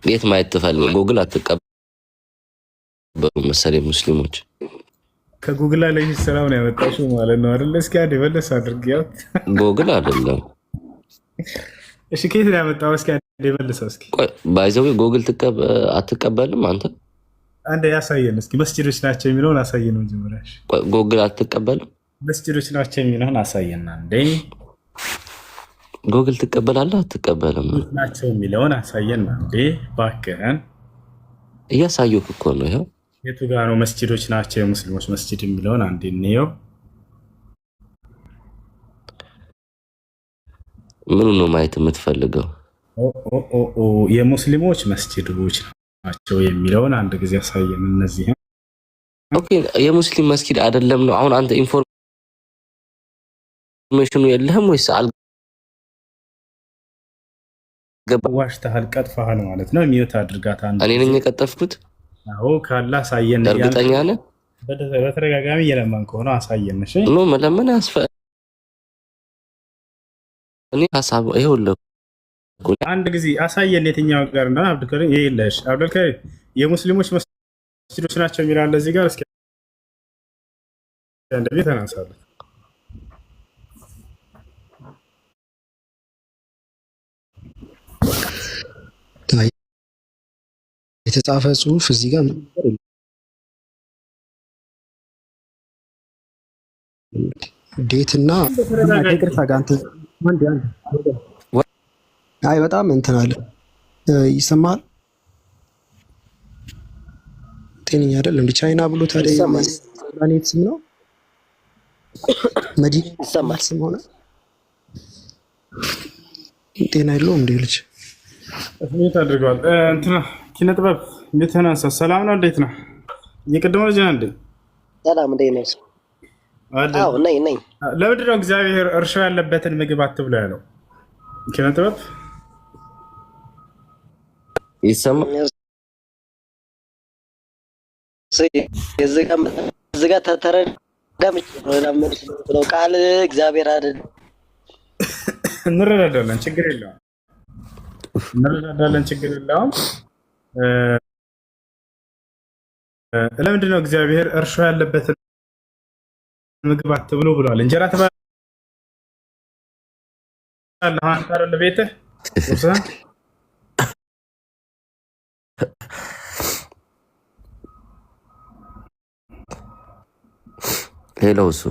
የት ማየት ትፈልግ? ጉግል አትቀበሉ መሰለኝ ሙስሊሞች። ከጉግል ላይ ስራው ነው ያመጣሽው ማለት ነው አይደል? እስኪ አንዴ መለስ አድርጊያት። ጉግል አይደለም። እሺ ከየት ነው ያመጣው? እስኪ አንዴ መልሰው እስኪ። ባይዘው ጉግል አትቀበልም አንተ? አንዴ ያሳየን እስኪ። መስጂዶች ናቸው የሚለውን አሳየን መጀመሪያ። ጉግል አትቀበልም? መስጂዶች ናቸው የሚለውን አሳየን አንዴ። ጉግል ትቀበላለህ አትቀበልም? ናቸው የሚለውን አሳየን አንዴ እባክህን። እያሳየሁህ እኮ ነው። ይኸው የቱ ጋ ነው መስጂዶች ናቸው የሙስሊሞች መስጂድ የሚለውን አንዴ እንየው። ምኑ ነው ማየት የምትፈልገው? የሙስሊሞች መስጂዶች ናቸው የሚለውን አንድ ጊዜ ያሳየን። እነዚህም ኦኬ የሙስሊም መስጊድ አይደለም ነው። አሁን አንተ ኢንፎርሜሽኑ የለህም ወይስ ዋሽተሃል፣ ቀጥፈሃል ማለት ነው። ሚዩት አድርጋት። እኔ ነኝ የቀጠፍኩት? አዎ ካለ አሳየን። እርግጠኛ ነህ? በተደጋጋሚ እየለመን ከሆነ አሳየን። እሺ ኖ መለመን እኔ ሀሳብ ይኸውልህ አንድ ጊዜ አሳየን። የትኛው ጋር እና አብዱልከሪም ይሄ የለሽ አብዱልከሪም የሙስሊሞች መስጂዶች ናቸው የሚላል እዚህ ጋር እስኪ እንደዚህ ተናሳለን። የተጻፈ ጽሁፍ እዚህ ጋር ዴትና ይቅርታ ጋር አይ በጣም እንትን አለ ይሰማል። ጤነኛ አይደል እንዴ? ቻይና ብሎ ታዲያ ፕላኔት ስም ነው መዲ ይሰማል። ስም ሆነ ጤና የለውም እንዴ ልጅ እንዴት አድርገዋል? እንትና ኪነ ጥበብ እንዴት ተናንሳ? ሰላም ነው? እንዴት ነው? እየቀደመ ልጅ እንዴ? ሰላም እንዴት ነው? አዎ ነኝ። ለምንድን ነው እግዚአብሔር እርሻ ያለበትን ምግብ አትብሉ ያለው? ኪነ ጥበብ ይሰማል። እዚህ ጋር ተተረድ ነው ቃል እግዚአብሔር አይደል? እንረዳዳለን፣ ችግር የለውም። እንረዳዳለን፣ ችግር የለውም። ለምንድን ነው እግዚአብሔር እርሾ ያለበትን ምግብ አትብሉ ብሏል? እንጀራ ትበላለህ አንተ አይደል? ቤትህ ሄሎ፣ እሱ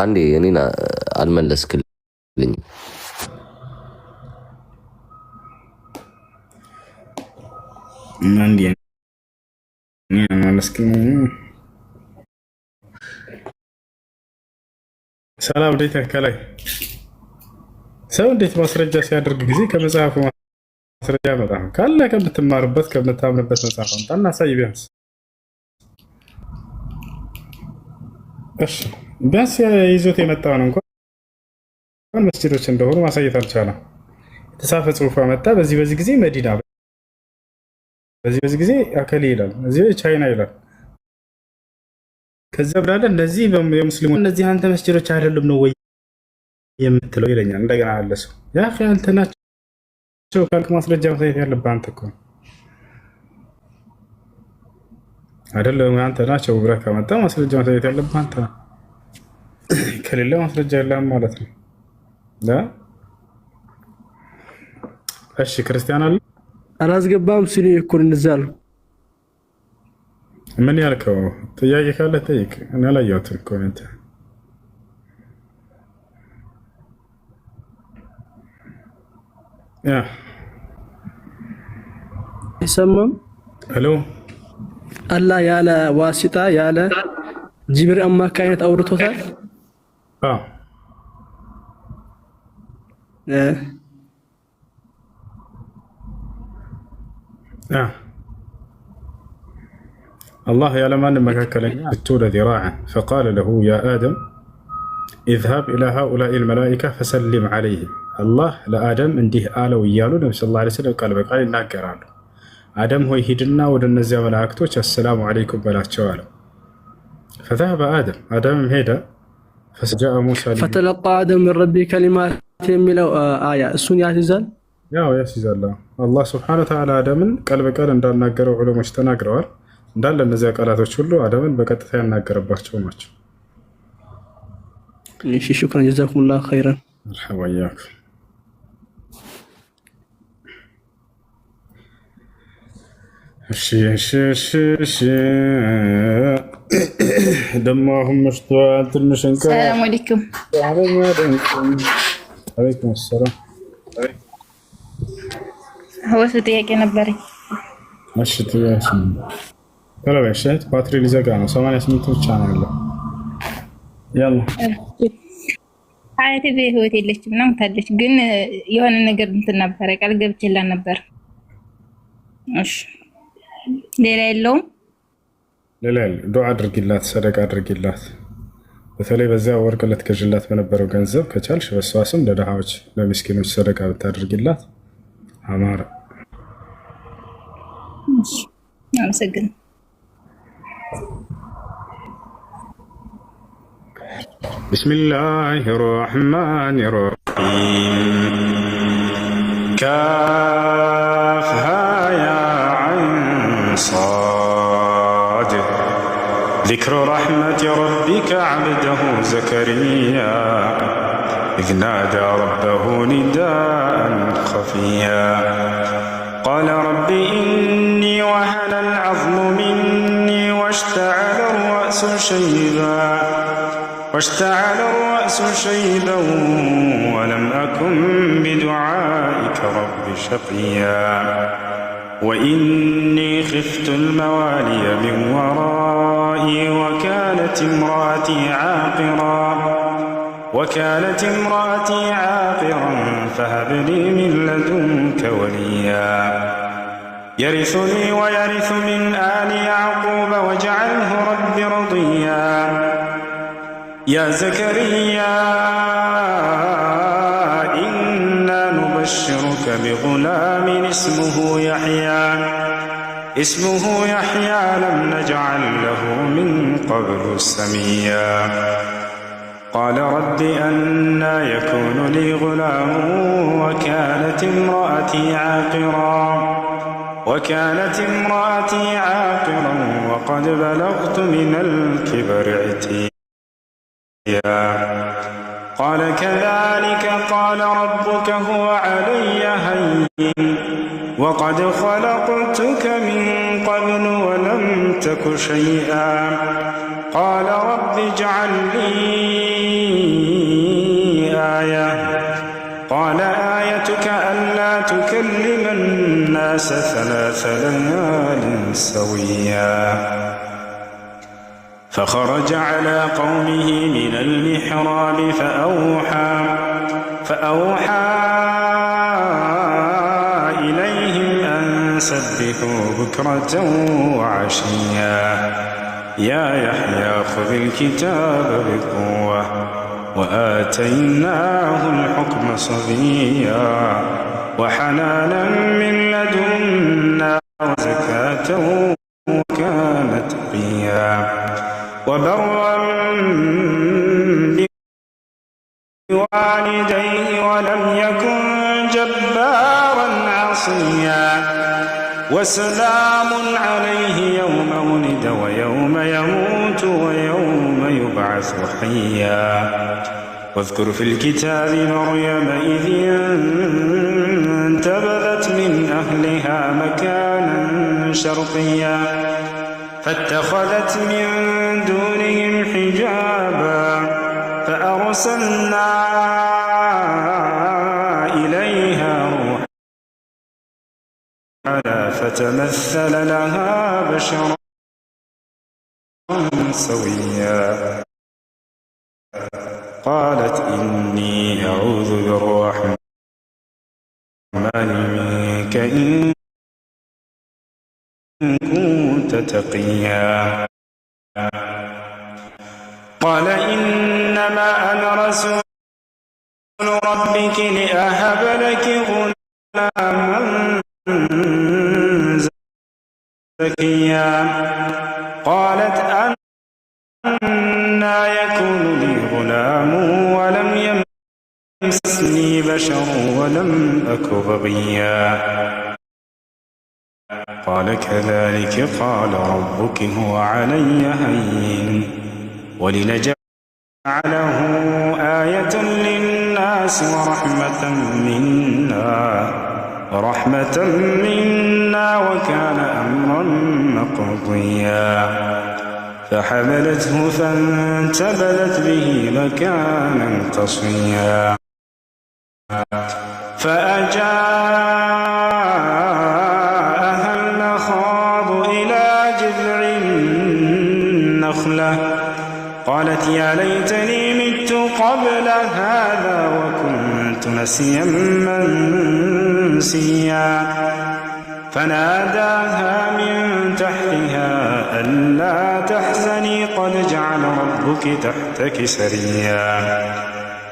አንዴ እኔን አልመለስክልኝ። አንዴ ሰላም እንዴት ከላይ ሰው እንዴት ማስረጃ ሲያደርግ ጊዜ ከመጽሐፉ ማስረጃ በጣም ካለ ከምትማርበት ከምታምንበት መጽሐፍ አምጣና አሳይ። ቢያንስ ይዞት የመጣውን እንኳን መስጂዶች እንደሆኑ ማሳየት አልቻለም። የተጻፈ ጽሑፍ መጣ። በዚህ ጊዜ መዲና፣ በዚህ ጊዜ አከሌ ይላል፣ እዚህ ቻይና ይላል። ከዛ ብራለ እነዚህ የሙስሊሙ እነዚህ አንተ መስጂዶች አይደሉም ነው ወይ የምትለው ይለኛል። እንደገና አለሰው ያ አንተ ናቸው ካልክ ማስረጃ ማሳየት ያለብህ አንተ እኮ አይደለም። አንተ ናቸው ብለህ ከመጣ ማስረጃ ማሳየት ያለብህ አንተ ነህ። ከሌለ ማስረጃ የለም ማለት ነው። እሺ ክርስቲያን አለ አላስገባም ሲሉ እኮ እንዛሉ። ምን ያልከው ጥያቄ ካለ ጠይቅ። እኔ አላየሁትም ኮሜንት። ያ ይሰማም ሄሎ አላህ ያለ ዋሲጣ ያለ ጅብሪል አማካይነት አውርቶታል። الله يعلم أن مكاكلين التول ذراعا فقال له يا آدم اذهب إلى هؤلاء الملائكة فسلم عليهم. الله لآدم انده آله ويالو نبي صلى الله عليه وسلم قال بقال ناقر له آدم هو يهدنا ودن نزي ملائكتوش السلام عليكم بلا تشواله. فذهب آدم هيدا فجاء موسى فتلقى آدم من ربي كلمات يميلو آية السنيات يزال يا سيزال الله سبحانه وتعالى آدم قال بقال اندال ناقروا علوم اشتناقروا እንዳለ እነዚያ ቃላቶች ሁሉ አደምን በቀጥታ ያናገረባቸው ናቸው። እሺ شكرا جزاكم الله خيرا. مرحبا وياك. እሺ ደማሁም መሽቷል ትንሽ እንካ። ሰላም አለይኩም። አለይኩም ሰላም። ወስ ጥያቄ ነበረኝ። እሺ ጥያቄ ከለበሽት ባትሪ ሊዘጋ ነው። 88 ብቻ ነው ያለው። ያላ አያቴ በህይወት የለችም ነው ታለች፣ ግን የሆነ ነገር እንትን ነበረ ቃል ገብቼላት ነበር። እሺ ሌላ የለውም። ሌላ ዱዓ አድርጊላት፣ ሰደቃ አድርጊላት። በተለይ በዚያ ወርቅ ልትገዥላት በነበረው ገንዘብ ከቻልሽ በሷ ስም ለድሃዎች ለምስኪኖች ሰደቃ ብታደርጊላት አማረ። እሺ አመሰግናለሁ። بسم الله الرحمن الرحيم كافها يا عين صاد ذكر رحمة ربك عبده زكريا إذ نادى ربه نداء خفيا قال رب إني وهن العظم مني واشتعل الرأس شيبا ولم أكن بدعائك رب شقيا وإني خفت الموالي من ورائي وكانت امرأتي عاقرا فهب لي من لدنك وليا يرثني ويرث من آل يعقوب واجعله رب رضيا يا زكريا إنا نبشرك بغلام اسمه يحيى اسمه يحيى لم نجعل له من قبل سميا قال رب أنى يكون لي غلام وكانت امرأتي عاقرا وقد بلغت من الكبر عتيا قال كذلك قال ربك هو علي هين وقد خلقتك من قبل ولم تك شيئا قال رب اجعل لي آية قال آيتك ألا تكلم الناس 3 ليال سويا فخرج على قومه من المحراب فأوحى إليهم أن سبحوا بكرة وعشيا يا يحيى خذ الكتاب بقوة وآتيناه الحكم صبيا وحنانا من لدنا وزكاة وكان تقيا وبرا بوالديه ولم يكن جبارا عصيا وسلام عليه يوم ولد ويوم يموت ويوم يبعث حيا واذكر في الكتاب مريم إذ انتبذت من أهلها مكانا شرقيا فاتخذت من دونهم حجابا فأرسلنا إليها روحنا فتمثل لها بشرا سويا قالت إني أعوذ بالرحمن منك إن كنت تقيا قال إنما أنا رسول ربك لأهب لك غلاما زكيا قالت أنى يكون لي غلام ولم يمسسني بشر ولم أك بغيا قال كذلك قال ربك هو علي هين ولنجعله آية للناس ورحمة منا وكان أمرا مقضيا فحملته فانتبذت به مكانا قصيا فأجاءها المخاض إلى جذع النخلة قالت يا ليتني مت قبل هذا وكنت نسيا منسيا فناداها من تحتها ألا تحزني قد جعل ربك تحتك سريا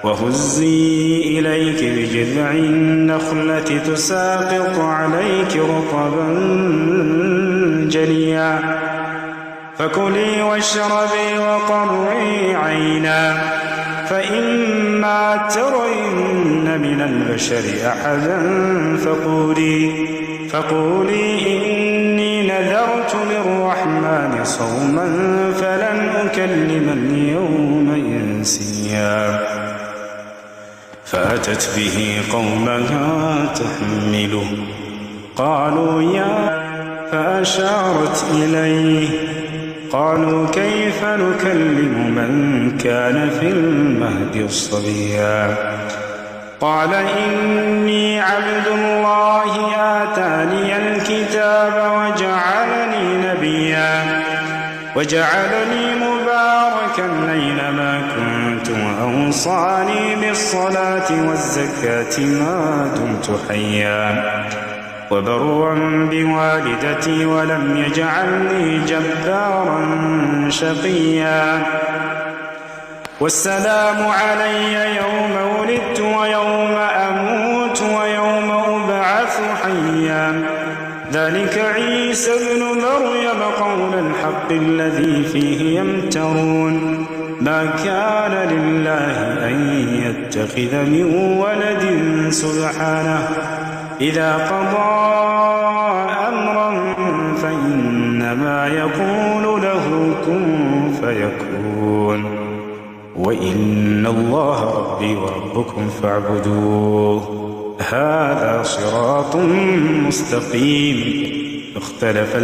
وهزي إليك بجذع النخلة تساقط عليك رطبا جنيا فكلي واشربي وقري عينا فإما ترين من البشر أحدا فقولي إني نذرت للرحمن صوما فلن أكلم اليوم إنسيا فأتت به قومها تحمله قالوا فأشارت إليه قالوا كيف نكلم من كان في المهد صبيا قال إني عبد الله آتاني الكتاب وجعلني مباركا أينما كنت وأوصاني بالصلاة والزكاة ما دمت حيا وبرا بوالدتي ولم يجعلني جبارا شقيا والسلام علي يوم ولدت ويوم أموت ويوم أبعث حيا ذلك عيسى ابن مريم قول الحق الذي فيه يمترون ما كان لله أن يتخذ من ولد سبحانه إذا قضى أمرا فإنما يقول له كن فيكون وإن الله ربي وربكم فاعبدوه هذا صراط مستقيم فاختلف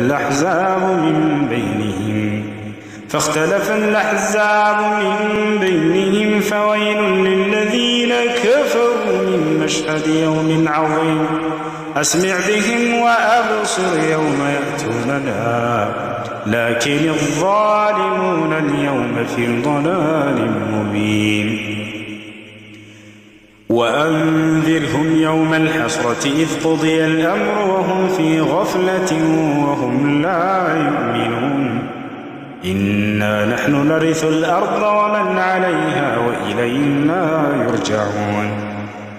الأحزاب من بينهم فويل للذين كفروا من مشهد يوم عظيم أسمع بهم وأبصر يوم يأتوننا لكن الظالمون اليوم في ضلال مبين وأنذرهم يوم الحسرة إذ قضي الأمر وهم في غفلة وهم لا يؤمنون إنا نحن نرث الأرض ومن عليها وإلينا يرجعون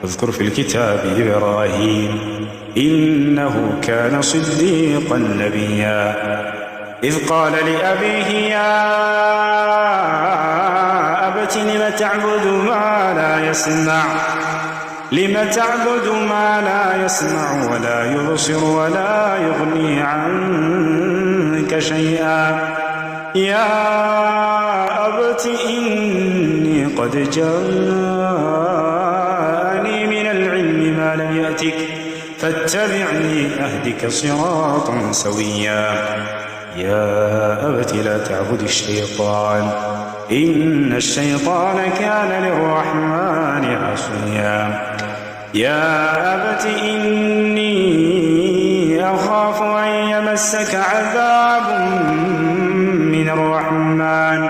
اذكر في الكتاب إبراهيم إنه كان صديقا نبيا إذ قال لأبيه يا أبت لم تعبد ما لا يسمع ولا يبصر ولا يغني عنك شيئا يا أبت إني قد جاءني من العلم ما لم يأتك فاتبعني أهدك صراطا سويا يا أبت لا تعبد الشيطان إن الشيطان كان للرحمن عصيا يا أبت إني أخاف أن يمسك عذاب من الرحمن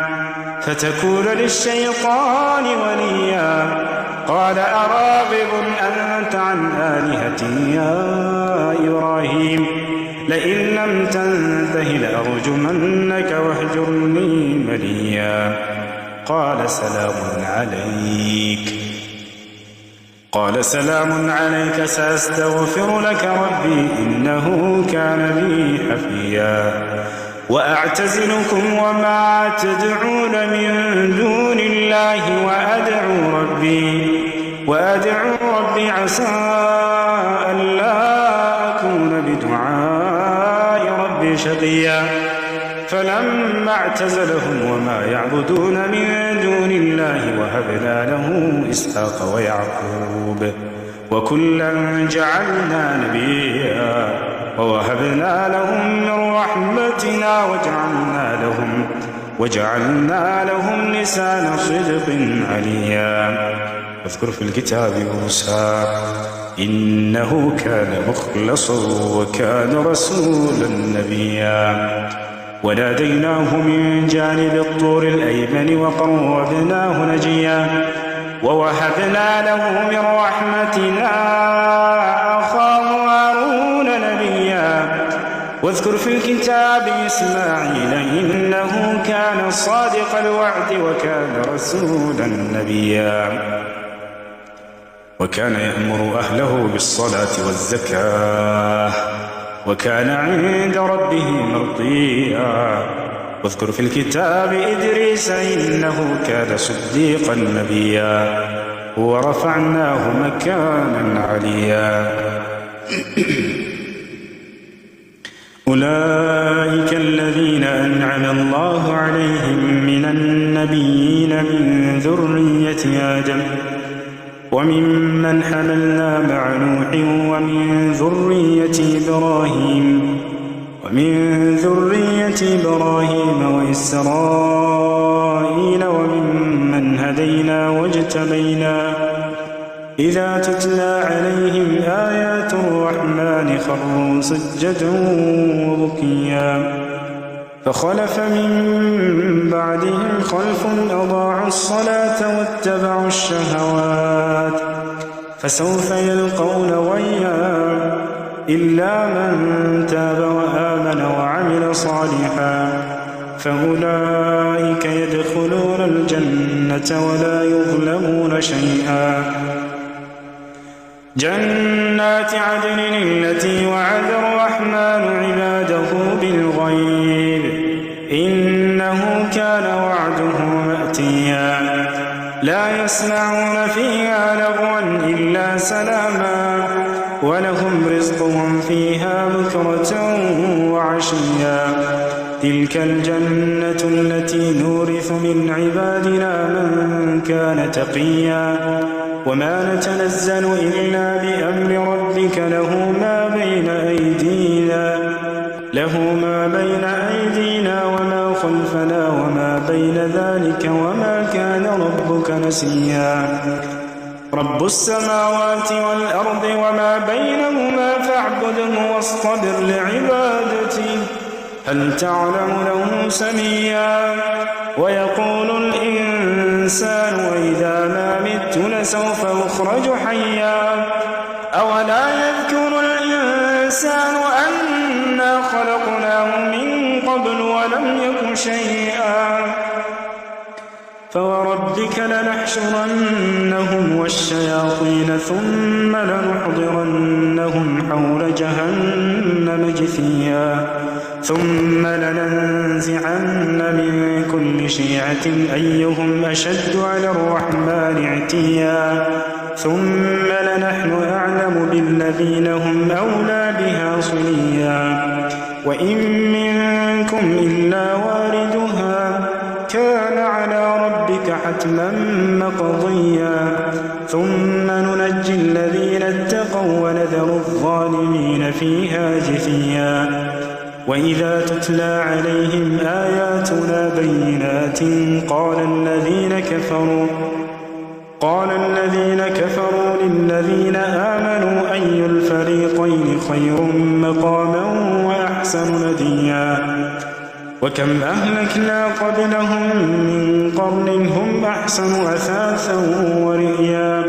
فتكون للشيطان وليا قال أراغب أنت عن آلهتي يا إبراهيم لئن لم تنته لأرجمنك واهجرني مليا قال سلام عليك سأستغفر لك ربي إنه كان بي حفيا وأعتزلكم وما تدعون من دون الله وأدعو ربي عسى ألا أكون بدعاء ربي شقيا فلما اعتزلهم وما يعبدون من دون الله وهبنا له إسحاق ويعقوب وكلا جعلنا نبيا ووهبنا لهم من رحمتنا وجعلنا لهم لسان صدق عليا اذكر في الكتاب موسى إنه كان مخلصا وكان رسولا نبيا وناديناه من جانب الطور الأيمن وقربناه نجيا ووهبنا له من رحمتنا أخاه هارون نبيا واذكر في الكتاب إسماعيل إنه كان صادق الوعد وكان رسولا نبيا وكان يأمر أهله بالصلاة والزكاة وكان عند ربه مرضيا واذكر في الكتاب إدريس إنه كان صديقا نبيا ورفعناه مكانا عليا أولئك الذين أنعم الله عليهم من النبيين من ذرية آدم وممن حملنا مع نوح ومن ذرية إبراهيم وإسرائيل وممن هدينا واجتبينا إذا تتلى عليهم آيات الرحمن خروا سجدا وبكيا فخلف من بعدهم خلف أضاعوا الصلاة واتبعوا الشهوات فسوف يلقون غيا إلا من تاب وآمن وعمل صالحا فأولئك يدخلون الجنة ولا يظلمون شيئا جنات عدن التي وعد الرحمن عباده بالغيب إنه كان وعده مأتيا لا يسمعون فيها لغوا إلا سلاما ولهم رزقهم فيها بكرة وعشيا تلك الجنة التي نورث من عبادنا من كان تقيا وما نتنزل إلا بأمر ربك له ما بين أيدينا وما خلفنا وما بين ذلك وما كان ربك نسيا رب السماوات والأرض وما بينهما فاعبده واصطبر لعبادته هل تعلم له سميا ويقول الإنسان وإذا ما مت لسوف أخرج حيا أولا يذكر الإنسان أنا خلقناه من قبل ولم يك شيئا فوربك لنحشرنهم والشياطين ثم لنحضرنهم حول جهنم جثيا ثم لننزعن من كل شيعة أيهم أشد على الرحمن عتيا ثم لنحن أعلم بالذين هم أولى بها صليا وإن منكم إلا واردها كان على ربك حتما مقضيا ثم ننجي الذين اتقوا ونذر الظالمين فيها جثيا وإذا تتلى عليهم آياتنا بينات قال الذين كفروا للذين آمنوا أي الفريقين خير مقاما وأحسن نديا وكم أهلكنا قبلهم من قرن هم أحسن أثاثا ورئيا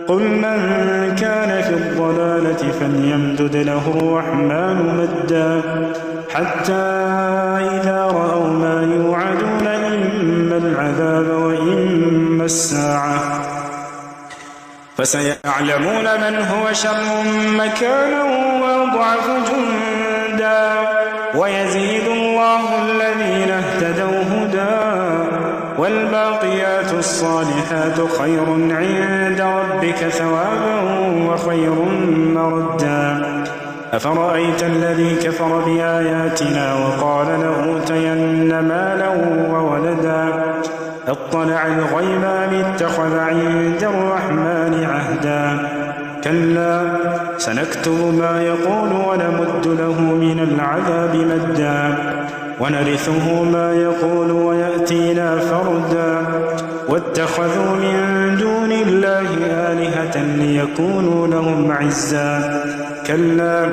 قل من كان في الضلالة فليمدد له الرحمن مدا حتى إذا رأوا ما يوعدون إما العذاب وإما الساعة فسيعلمون من هو شر مكانا وأضعف جندا ويزيد الله الذين اهتدوا هدى والباقيات الصالحات خير عند ربك ثوابا وخير مردا أفرأيت الذي كفر بآياتنا وقال لأوتين مالا وولدا اطلع الغيب أم اتخذ عند الرحمن عهدا كلا سنكتب ما يقول ونمد له من العذاب مدا ونرثه ما يقول ويأتينا فردا واتخذوا من دون الله آلهة ليكونوا لهم عزا كلا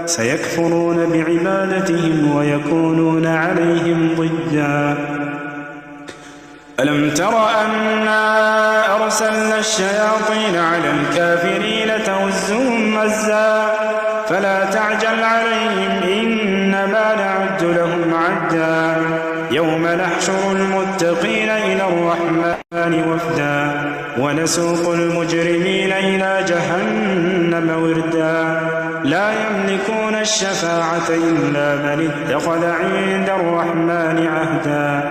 سيكفرون بعبادتهم ويكونون عليهم ضدا ألم تر أنا أرسلنا الشياطين على الكافرين تؤزهم مزا فلا تعجل عليهم إنما نعد لهم عدا يوم نحشر المتقين إلى الرحمن وفدا ونسوق المجرمين إلى جهنم وردا لا يملكون الشفاعة إلا من اتخذ عند الرحمن عهدا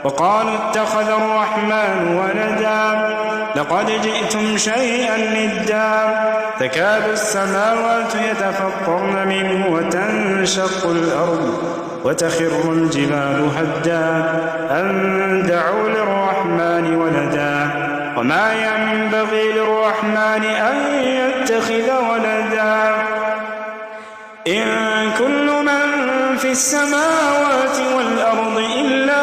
وقالوا اتخذ الرحمن ولدا لقد جئتم شيئا ندا تكاد السماوات يتفطرن منه وتنشق الأرض وتخر الجبال هدا أن دعوا للرحمن ولدا وما ينبغي للرحمن أن يتخذ ولدا إن كل من في السماوات والأرض إلا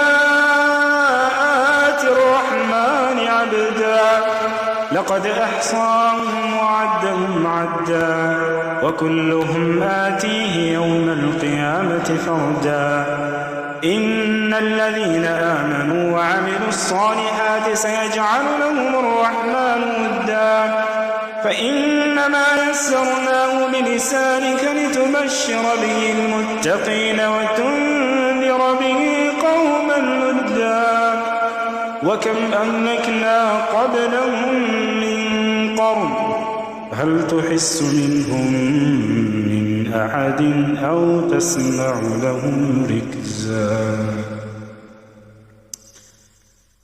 آتي الرحمن عبدا لقد أحصاهم وعدهم عدا وكلهم آتيه يوم القيامة فردا إن الذين آمنوا وعملوا الصالحات سيجعل لهم الرحمن ودا فإنما يسرناه بلسانك لتبشر به المتقين وتنذر به قوما لدا وكم أهلكنا قبلهم من قرن فهل تحس منهم من أحد أو تسمع لهم ركزا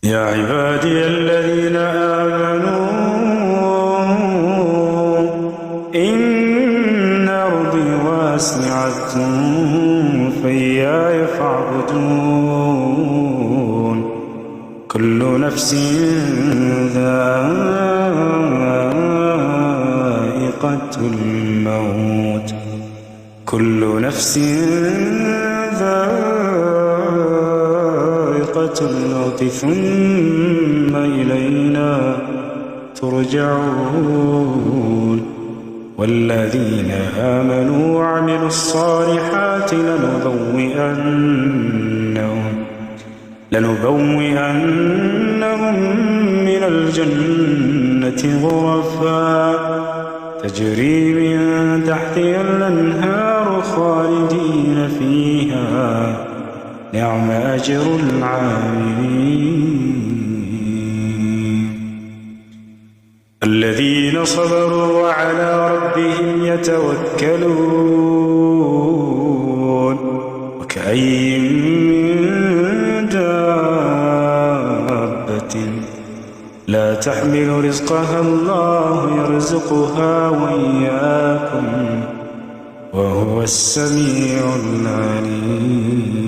يا عبادي الذين آمنوا إن أرضي واسعة فإياي فاعبدون كل نفس ذائقة الموت كل نفس ذائقة الموت ثم إلينا ترجعون والذين آمنوا وعملوا الصالحات لنبوئنهم من الجنة غرفا تجري من تحتها الأنهار خالدين فيها نعم أجر العاملين الذين صبروا وعلى ربهم يتوكلون وكأين من دابة لا تحمل رزقها الله يرزقها وإياكم وهو السميع العليم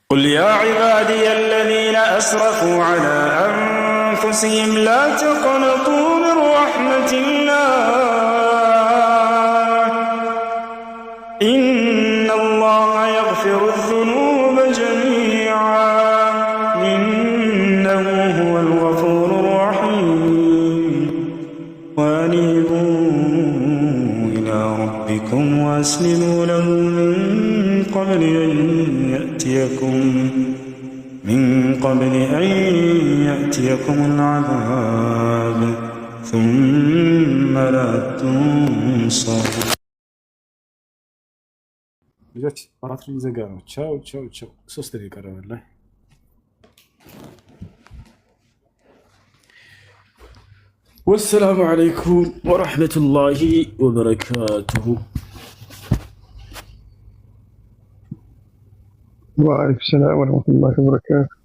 قل يا عبادي الذين أسرفوا على أنفسهم لا تقنطوا من رحمة الله إن الله يغفر الذنوب جميعا إنه هو الغفور الرحيم وأنيبوا إلى ربكم وأسلموا له من قبل أن يأتيكم العذاب ثم لا تنصرون ልጆች አራት ሊዘጋ ነው። ቻው ቻው ቻው። 3 ደቂቃ ቀረበ። ወሰላሙ አለይኩም ወራህመቱላሂ ወበረካቱሁ። وعليكم السلام ورحمة الله وبركاته.